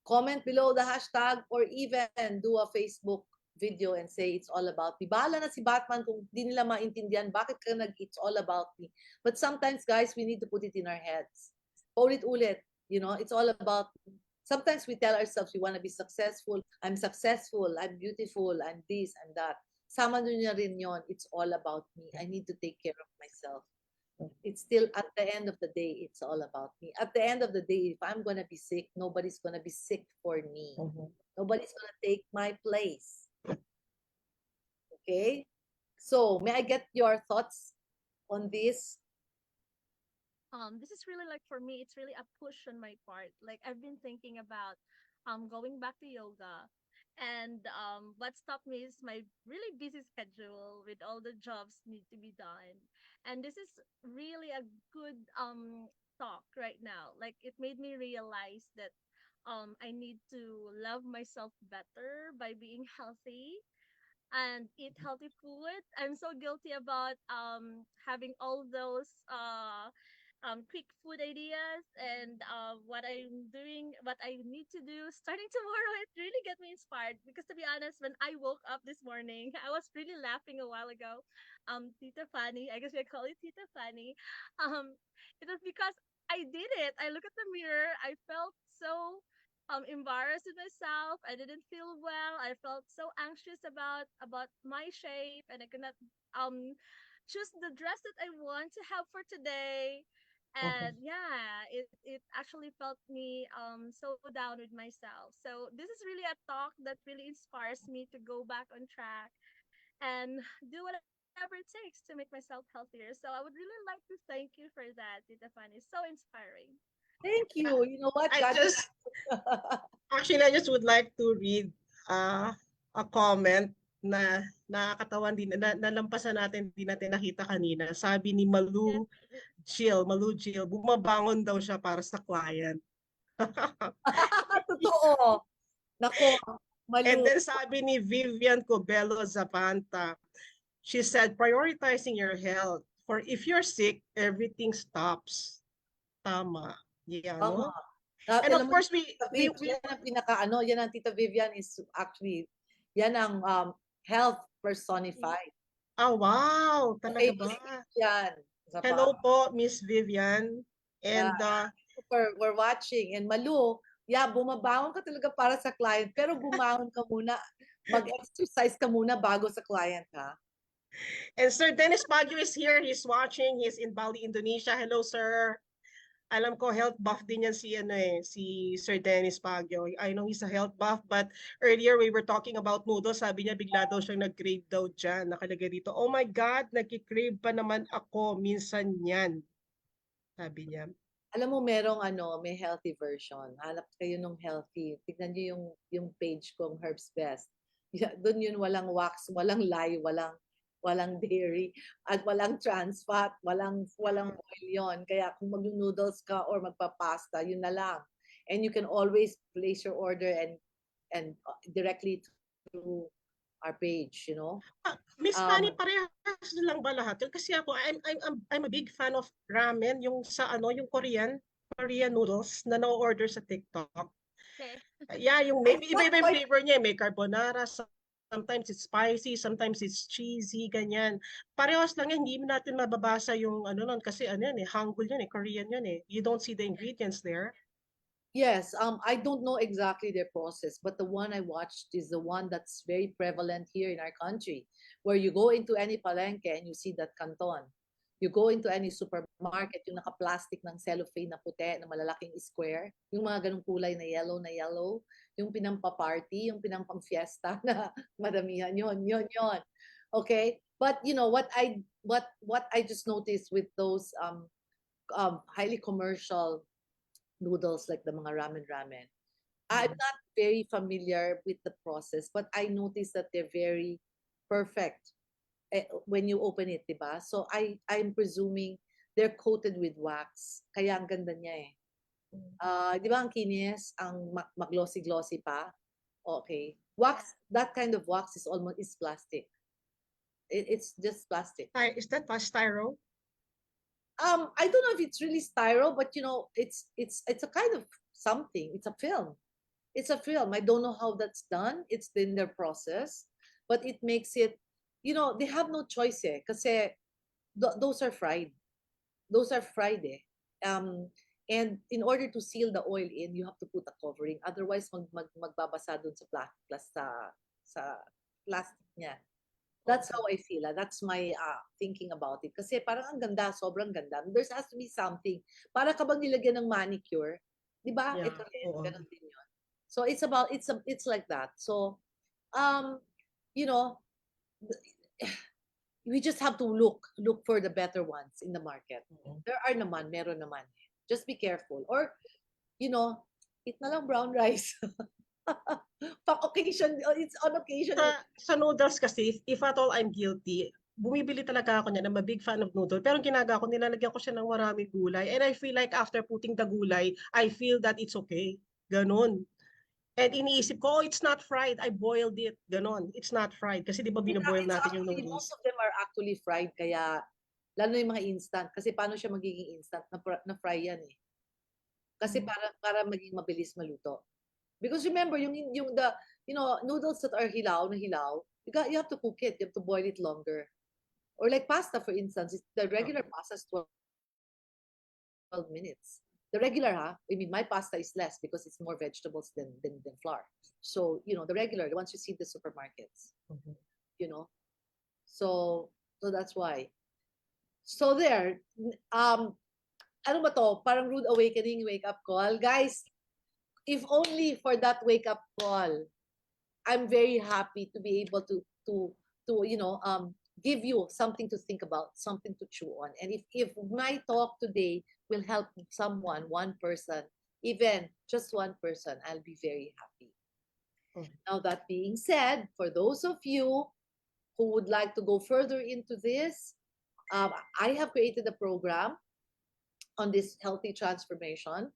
Comment below the hashtag, or even do a Facebook video and say it's all about me. Bahala na si Batman kung di nila maintindihan bakit ka it's all about me. But sometimes, guys, we need to put it in our heads. Ulit-ulit, it's all about me. Sometimes we tell ourselves we want to be successful. I'm successful, I'm beautiful, I'm this, I'm that. Sama nyo rin yon, it's all about me. I need to take care of myself. It's still, at the end of the day, it's all about me. At the end of the day, if I'm going to be sick, nobody's going to be sick for me. Nobody's going to take my place. Okay? So, may I get your thoughts on this? This is really, like, for me, it's really a push on my part. Like, I've been thinking about going back to yoga, and what stopped me is my really busy schedule with all the jobs need to be done. And this is really a good talk right now. Like, it made me realize that I need to love myself better by being healthy and eat healthy food. I'm so guilty about having all those quick food ideas, and what I'm doing, what I need to do starting tomorrow. It really got me inspired, because to be honest, when I woke up this morning, I was really laughing a while ago. Tita Fanny, I guess we call it Tita Fanny. It was because I did it. I look at the mirror. I felt so embarrassed with myself. I didn't feel well. I felt so anxious about my shape, and I could not choose the dress that I want to have for today. And yeah, it actually felt me so down with myself. So this is really a talk that really inspires me to go back on track and do whatever it takes to make myself healthier. So I would really like to thank you for that, Tita Fanny. So inspiring. Thank you. You know what? Actually, I just would like to read a comment na nakakatawan din, nalampasan natin, di natin nakita kanina. Sabi ni Malu Jill, bumabangon daw siya para sa client. Totoo. Nako, And Malu. then sabi ni Vivian Cobelo Zapanta, she said, prioritizing your health. For if you're sick, everything stops. Tama. Yeah, Tama. no? And of Alam mo, course, Tita Viv, yan ang yan ang Tita Vivian is actually, yan ang health personified. Oh, wow. Talaga ba? Yan. Hello po, Miss Vivian. And we're watching. And Malu, bumabangon ka talaga para sa client, pero bumangon ka muna, mag-exercise ka muna bago sa client, ha? And Sir Dennis Baguio is here. He's watching. He's in Bali, Indonesia. Hello, sir. Alam ko health buff din yan si Sir Dennis Baguio. I know he's a health buff, but earlier we were talking about noodles. Sabi niya bigla daw siyang nag-crave daw dyan. Nakalagay dito, oh my God, nag-crave pa naman ako. Minsan yan. Sabi niya. Alam mo, may healthy version. Hanap kayo ng healthy. Tignan niyo yung page kong Herbs Best. Doon yun walang wax, walang lye, walang dairy, at walang trans fat, walang oil yon. Kaya kung mag-noodles ka or magpa-pasta, yun na lang. And you can always place your order and directly through our page, you know. Miss Fanny, parehas lang ba lahat? Kasi ako, I'm a big fan of ramen, yung yung Korean noodles na na-order sa TikTok. Okay. Yeah, yung iba-iba yung flavor niya. May carbonara, sometimes it's spicy, sometimes it's cheesy, ganyan. Parehas lang yan, hindi natin mababasa yung kasi Hangul yan Korean yan You don't see the ingredients there. Yes, I don't know exactly their process, but the one I watched is the one that's very prevalent here in our country, where you go into any palengke and you see that canton. You go into any supermarket, yung naka-plastic ng cellophane na puti, na malalaking square, yung mga ganung kulay na yellow, yung pinampa-party, yung pinampang-fiesta na madamihan, yon. Okay? But you know, what I just noticed with those highly commercial noodles like the mga ramen. I'm not very familiar with the process, but I noticed that they're very perfect when you open it, diba? So I'm presuming they're coated with wax. Kaya ang ganda niya Diba ang kinis, ang maglossy-glossy pa? Okay. Wax, that kind of wax is plastic. It's just plastic. Is that styro? I don't know if it's really styro, but you know, it's a kind of something. It's a film. It's a film. I don't know how that's done. It's in their process, but it makes it. You know, they have no choice kasi those are fried. Those are fried and in order to seal the oil in, you have to put a covering. Otherwise, magbabasa dun sa plastic niya. That's how I feel. That's my thinking about it. Kasi parang ang ganda, sobrang ganda. There has to be something. Para ka bang nilagyan ng manicure, di ba? Yeah. Ito rin, ganun din yun. So it's like that. So, you know, we just have to look for the better ones in the market. There are meron naman. Just be careful. Or, you know, eat na lang brown rice. Occasion, it's on occasion. Sa noodles kasi, if at all I'm guilty, bumibili talaga ako niya. I'm a big fan of noodle. Pero ginagawa ko, nilalagyan ko siya ng maraming gulay. And I feel like after putting the gulay, I feel that it's okay. Ganon. And iniisip ko, it's not fried. I boiled it. Ganon. It's not fried. Kasi di ba binaboil natin yung noodles? Most of them are actually fried. Kaya, lalo yung mga instant. Kasi paano siya magiging instant? Na fry yan Kasi para maging mabilis maluto. Because remember, yung noodles that are hilaw, you have to cook it. You have to boil it longer. Or like pasta, for instance, the regular pasta is 12 minutes. The regular, I mean, my pasta is less because it's more vegetables than flour. So, you know, the regular, the ones you see in the supermarkets, you know. So that's why. So there, ano ba to? Parang rude awakening, wake-up call. Guys, if only for that wake-up call, I'm very happy to be able to you know, give you something to think about, something to chew on. And if my talk today will help someone, one person, even just one person, I'll be very happy. Now, that being said, for those of you who would like to go further into this, I have created a program on this healthy transformation.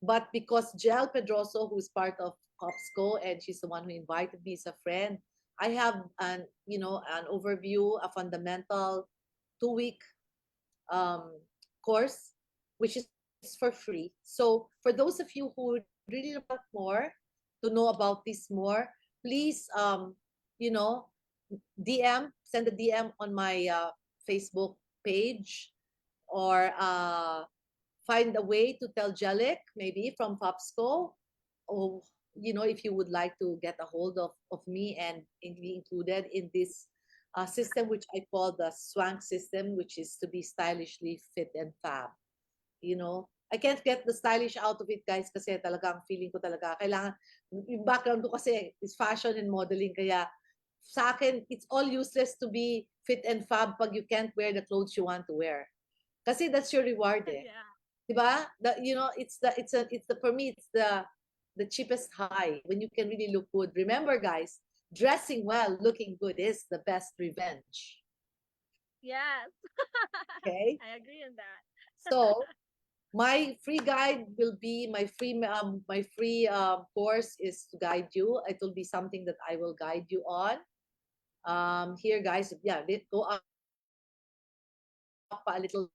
But because Jel Pedroso, who's part of Copsco, and she's the one who invited me as a friend, I have an overview, a fundamental 2-week course, which is for free. So for those of you who really want more, to know about this more, please, send a DM on my Facebook page, or find a way to tell Jellic, maybe from Popsco, or if you would like to get a hold of me and be included in this system, which I call the SWANK system, which is to be stylishly fit and fab. I can't get the stylish out of it, guys, kasi talagang feeling ko talaga kailangan, yung background ko kasi is fashion and modeling, kaya sa akin it's all useless to be fit and fab pag you can't wear the clothes you want to wear. Kasi that's your reward, eh. Yeah. Diba? For me, it's the cheapest high when you can really look good. Remember, guys, dressing well, looking good is the best revenge. Yes. Okay. I agree on that. So my free guide will be my free course is to guide you. It will be something that I will guide you on. Here, guys, yeah, let's go up a little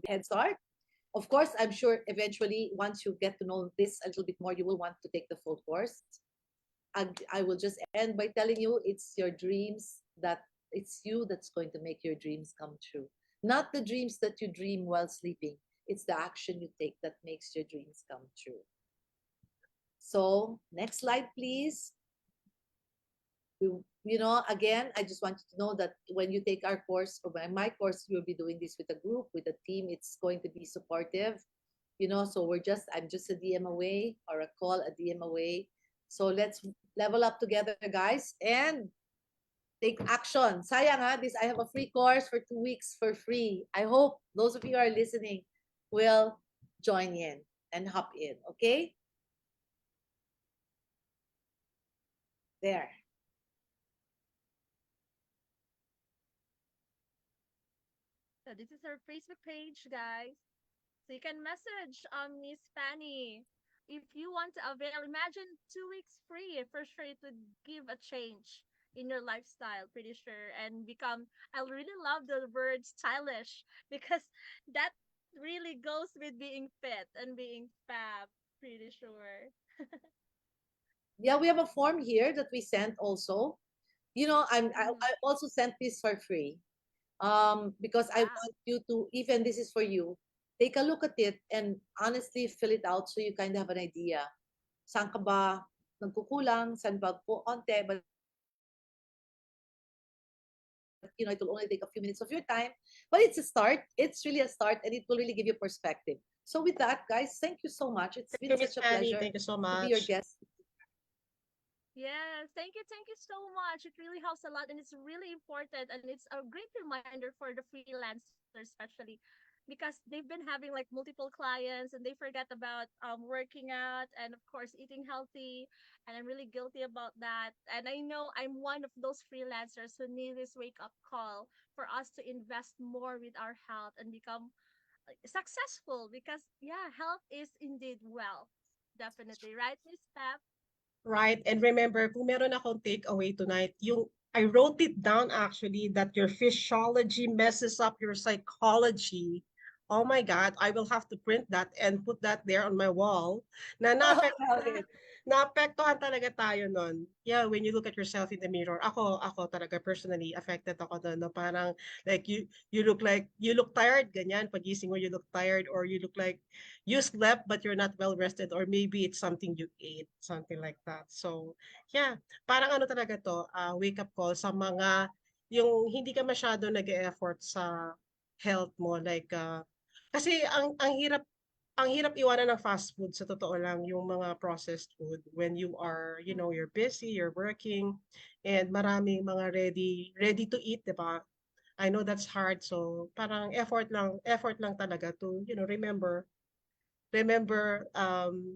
head start. Of course, I'm sure eventually, once you get to know this a little bit more, you will want to take the full course. I will just end by telling you, it's your dreams it's you that's going to make your dreams come true. Not the dreams that you dream while sleeping. It's the action you take that makes your dreams come true. So next slide, please. Again, I just want you to know that when you take our course, or my course, you'll be doing this with a group, with a team. It's going to be supportive. So I'm just a DM away, or a call, a DM away. So let's level up together, guys, and take action. Sayang ha, I have a free course for 2 weeks for free. I hope those of you who are listening will join in and hop in, okay? There. So this is our Facebook page, guys. So you can message Miss Fanny if you want to avail. Imagine 2 weeks free. For sure, it would give a change in your lifestyle, pretty sure, and become. I really love the word stylish, because that really goes with being fit and being fab, pretty sure. Yeah, we have a form here that we sent also. I also sent this for free. Because I want you to, even this is for you, take a look at it and honestly fill it out so you kind of have an idea. Saan ka ba nagkukulang? Saan ba po onte? But it will only take a few minutes of your time. But it's a start. It's really a start, and it will really give you perspective. So with that, guys, thank you so much. It's been such a pleasure Thank you so to much. be your guest. Yes, thank you so much. It really helps a lot, and it's really important, and it's a great reminder for the freelancers, especially because they've been having like multiple clients and they forget about working out and of course eating healthy, and I'm really guilty about that. And I know I'm one of those freelancers who need this wake up call for us to invest more with our health and become successful, because yeah, health is indeed wealth. Definitely, right, Miss Pep? Right. And remember, kung meron akong takeaway tonight, I wrote it down actually, that your physiology messes up your psychology. Oh my God, I will have to print that and put that there on my wall. Na naapektuhan talaga tayo nun. Yeah, when you look at yourself in the mirror, ako talaga personally affected ako nun, no? Parang like you look tired, ganyan, pagising mo you look tired, or you look like you slept but you're not well rested, or maybe it's something you ate, something like that. So yeah, parang ano talaga to, wake up call sa mga yung hindi ka masyado nag-e-effort sa health mo, like kasi ang hirap iwanan ng fast food, sa totoo lang, yung mga processed food when you are, you're busy, you're working, and maraming mga ready to eat, di ba? I know that's hard, so parang effort lang talaga to, remember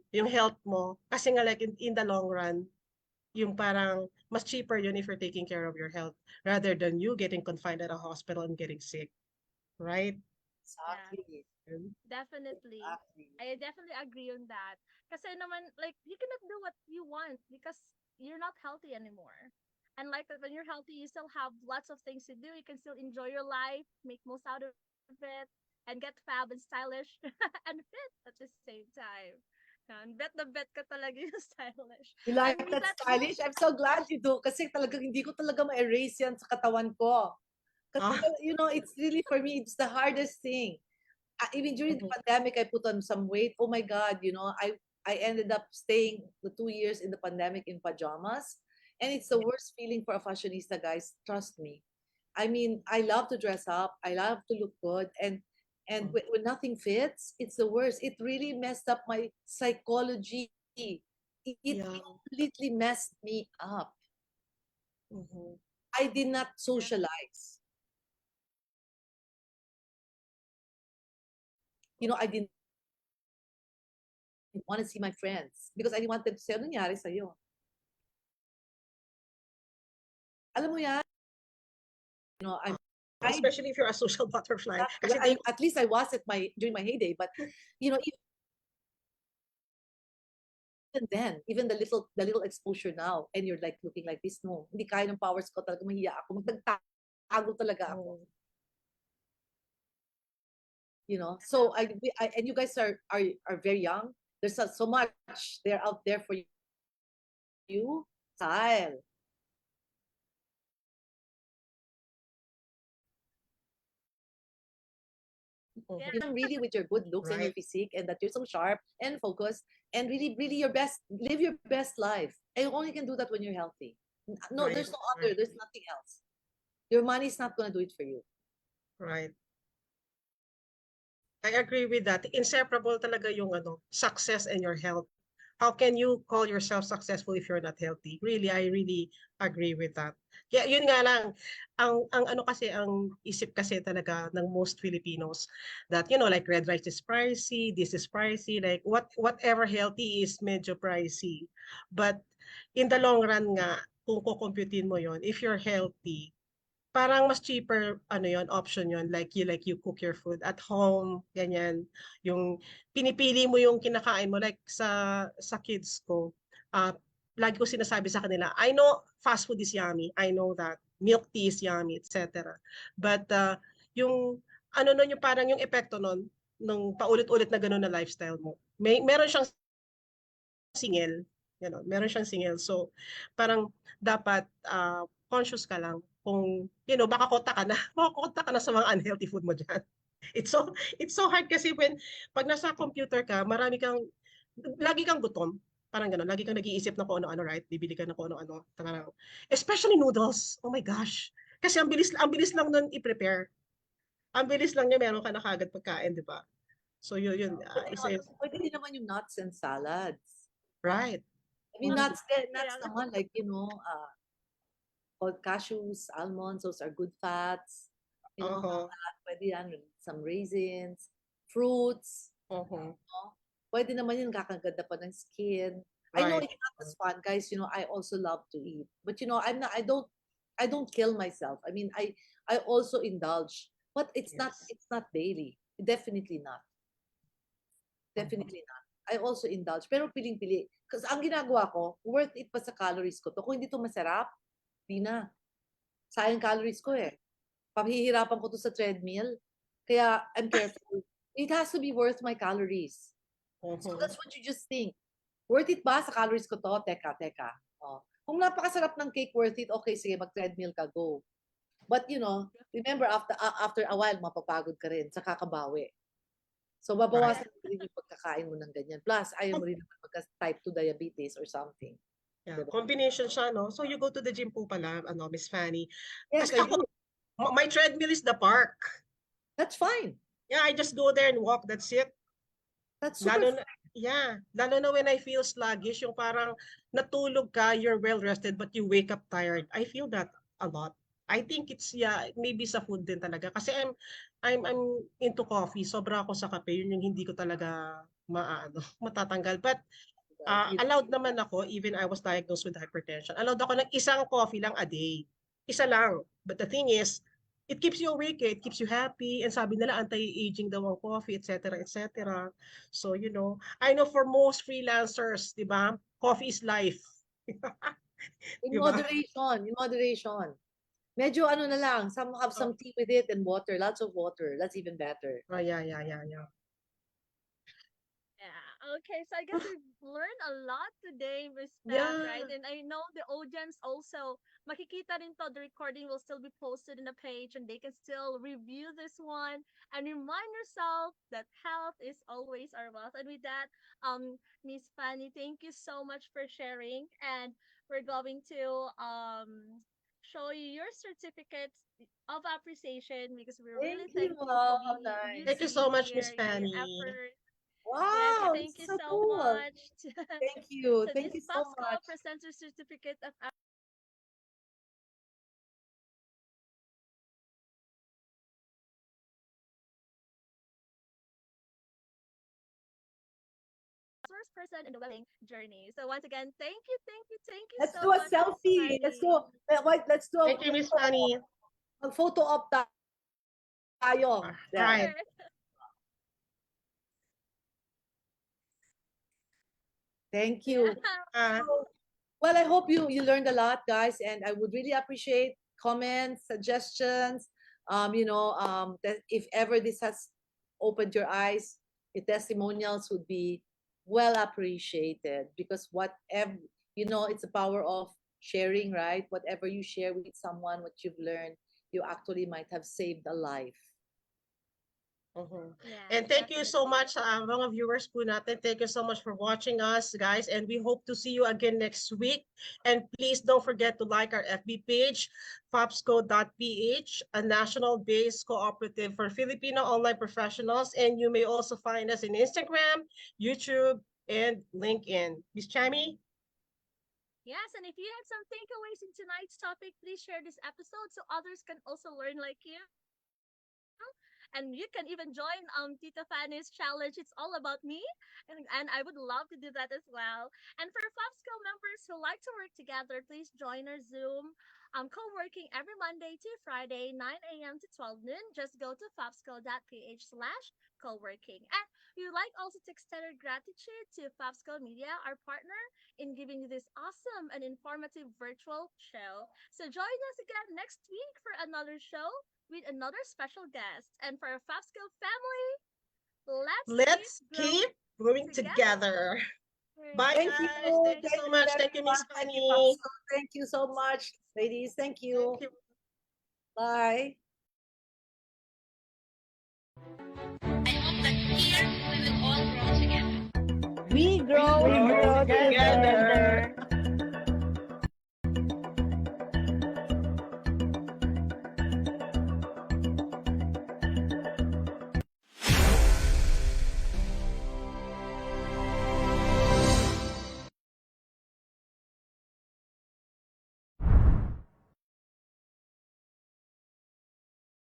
yung health mo, kasi nga like in the long run, Yung parang mas cheaper yun if you're taking care of your health rather than you getting confined at a hospital and getting sick, right? Exactly. Definitely. Exactly. I definitely agree on that. Kasi naman, like, you cannot do what you want because you're not healthy anymore. And like when you're healthy, you still have lots of things to do. You can still enjoy your life, make most out of it, and get fab and stylish and fit at the same time. Yan. Bet na bet ka talaga yung stylish. You like I mean, that let's stylish? I'm so glad you do. Kasi talagang hindi ko talaga ma-erase yan sa katawan ko. Kasi, you know, it's really, for me, it's the hardest thing. Even during the pandemic, I put on some weight. Oh my God, you know, I ended up staying the 2 years in the pandemic in pajamas. And it's the worst feeling for a fashionista, guys. Trust me. I mean, I love to dress up. I love to look good. And when nothing fits, it's the worst. It really messed up my psychology. It completely messed me up. I did not socialize. You know, I didn't want to see my friends because I didn't want them to say, ano nangyari sa'yo? Alam mo yan? You know, especially if you're a social butterfly. Well, at least I was during my heyday, but you know, even then, even the little exposure now, and you're like looking like this, no, hindi kaya ng powers ko, talaga mahiya ako, magtagtago talaga ako. You know, so I and you guys are very young. There's so much they're out there for you. Style. Really with your good looks and your physique, and that you're so sharp and focused, and really live your best life. And you only can do that when you're healthy. No, there's no other, there's nothing else. Your money is not going to do it for you. Right. I agree with that. Inseparable talaga yung success and your health. How can you call yourself successful if you're not healthy? Really, I really agree with that. Yeah, yun nga lang, ang isip kasi talaga ng most Filipinos that, you know, like red rice is pricey, this is pricey, like whatever healthy is medyo pricey. But in the long run nga, kung kukumputin mo yon, if you're healthy, parang mas cheaper option yon, like you cook your food at home, ganyan, yung pinipili mo yung kinakain mo, like sa kids ko, lagi ko sinasabi sa kanila, I know fast food is yummy, I know that milk tea is yummy, etc. But yung nun, yung parang yung epekto nun nung paulit-ulit na gano'n na lifestyle mo, meron siyang singil, meron siyang singil. So parang dapat conscious ka lang kung, baka makakota ka na sa mga unhealthy food mo dyan. It's so hard kasi pag nasa computer ka, lagi kang gutom. Parang gano'n, lagi kang nag-iisip na kung ano-ano, right? Bibili ka na kung ano-ano. Especially noodles. Oh my gosh. Kasi ang bilis lang nun i-prepare. Ang bilis lang niya, meron ka na kagad pagkain, di ba? So yun. Pwede din naman yung nuts and salads. Right. I mean, nuts naman, like, cashews, almonds, those are good fats. You know, pwede yan, some raisins, fruits. Pwede naman yun, kakaganda pa ng skin. I know it's not as fun, guys. I also love to eat, but I don't kill myself. I mean, I also indulge, but it's not daily. Definitely not. Definitely not. I also indulge, pero piling-pili. Kasi ang ginagawa ko, worth it pa sa calories ko to. Kung hindi to masarap, di na. Sayang calories ko eh. Pahihirapan ko to sa treadmill. Kaya I'm careful. It has to be worth my calories. So that's what you just think. Worth it ba sa calories ko to? Teka. Oh. Kung napakasarap ng cake, worth it, okay, sige, mag-treadmill ka, go. But remember, after a while, mapapagod ka rin sa kakabawi. So, babawasan mo rin yung pagkakain mo ng ganyan. Plus, ayaw mo rin naman magka-type 2 diabetes or something. Yeah, combination siya, no? So, you go to the gym po pala, Miss Fanny. Yes, I do. My treadmill is the park. That's fine. Yeah, I just go there and walk. That's it. That's super lalo na when I feel sluggish, yung parang natulog ka, you're well rested, but you wake up tired. I feel that a lot. I think it's, maybe sa food din talaga. Kasi I'm into coffee. Sobra ako sa kape. Yun yung hindi ko talaga matatanggal. But allowed naman ako, even I was diagnosed with hypertension, allowed ako ng isang coffee lang a day. Isa lang. But the thing is, it keeps you awake, it keeps you happy, and sabi nila anti-aging daw ang coffee, etc., etc. So, I know for most freelancers, di ba, coffee is life. In Diba? moderation. Medyo ano na lang, have some tea with it and water, lots of water. That's even better. Oh, yeah. Yeah. Okay, so I guess we've learned a lot today, Miss Pam, Yeah. right? And I know the audience also, makikita rin to, the recording will still be posted in the page and they can still review this one and remind yourself that health is always our wealth. And with that, Miss Fanny, thank you so much for sharing. And we're going to show you your certificates of appreciation because we're really Thank you. thankful Wow, to be nice. Thank you so much, here, Miss your Fanny. effort. Wow, Yes, thank you so so cool. much. Thank you. So Thank this you so POPSCO much. presents your certificate of first person in the wedding journey. So once again, thank you Let's so do a much, Miss selfie. Let's do let's do a Thank you, Miss Fanny. photo op tayo. Right. Thank you. Ah. Well, I hope you learned a lot, guys, and I would really appreciate comments, suggestions. That if ever this has opened your eyes, the testimonials would be well appreciated because whatever it's the power of sharing, right? Whatever you share with someone, what you've learned, you actually might have saved a life. And thank you so much sa mga viewers po natin. Thank you so much for watching us, guys. And we hope to see you again next week. And please don't forget to like our FB page, fopsco.ph, a national-based cooperative for Filipino online professionals. And you may also find us in Instagram, YouTube, and LinkedIn. Miss Chami? Yes, and if you had some takeaways in tonight's topic, please share this episode so others can also learn like you. And you can even join Tita Fanny's challenge. It's all about me. And I would love to do that as well. And for FOPSCO members who like to work together, please join our Zoom co-working every Monday to Friday, 9 a.m. to 12 noon. Just go to fopsco.ph/co-working. And we would like also to extend our gratitude to FOPSCO Media, our partner, in giving you this awesome and informative virtual show. So join us again next week for another show with another special guest. And for our FOPSCO family, let's keep growing together. Bye, Thank guys. you. Thank you so much. Thank you, Miss Thank Fanny. you, Pastor. Thank you so much, ladies. Thank you. Thank you. Bye. I hope that here we will all grow together. We grow together.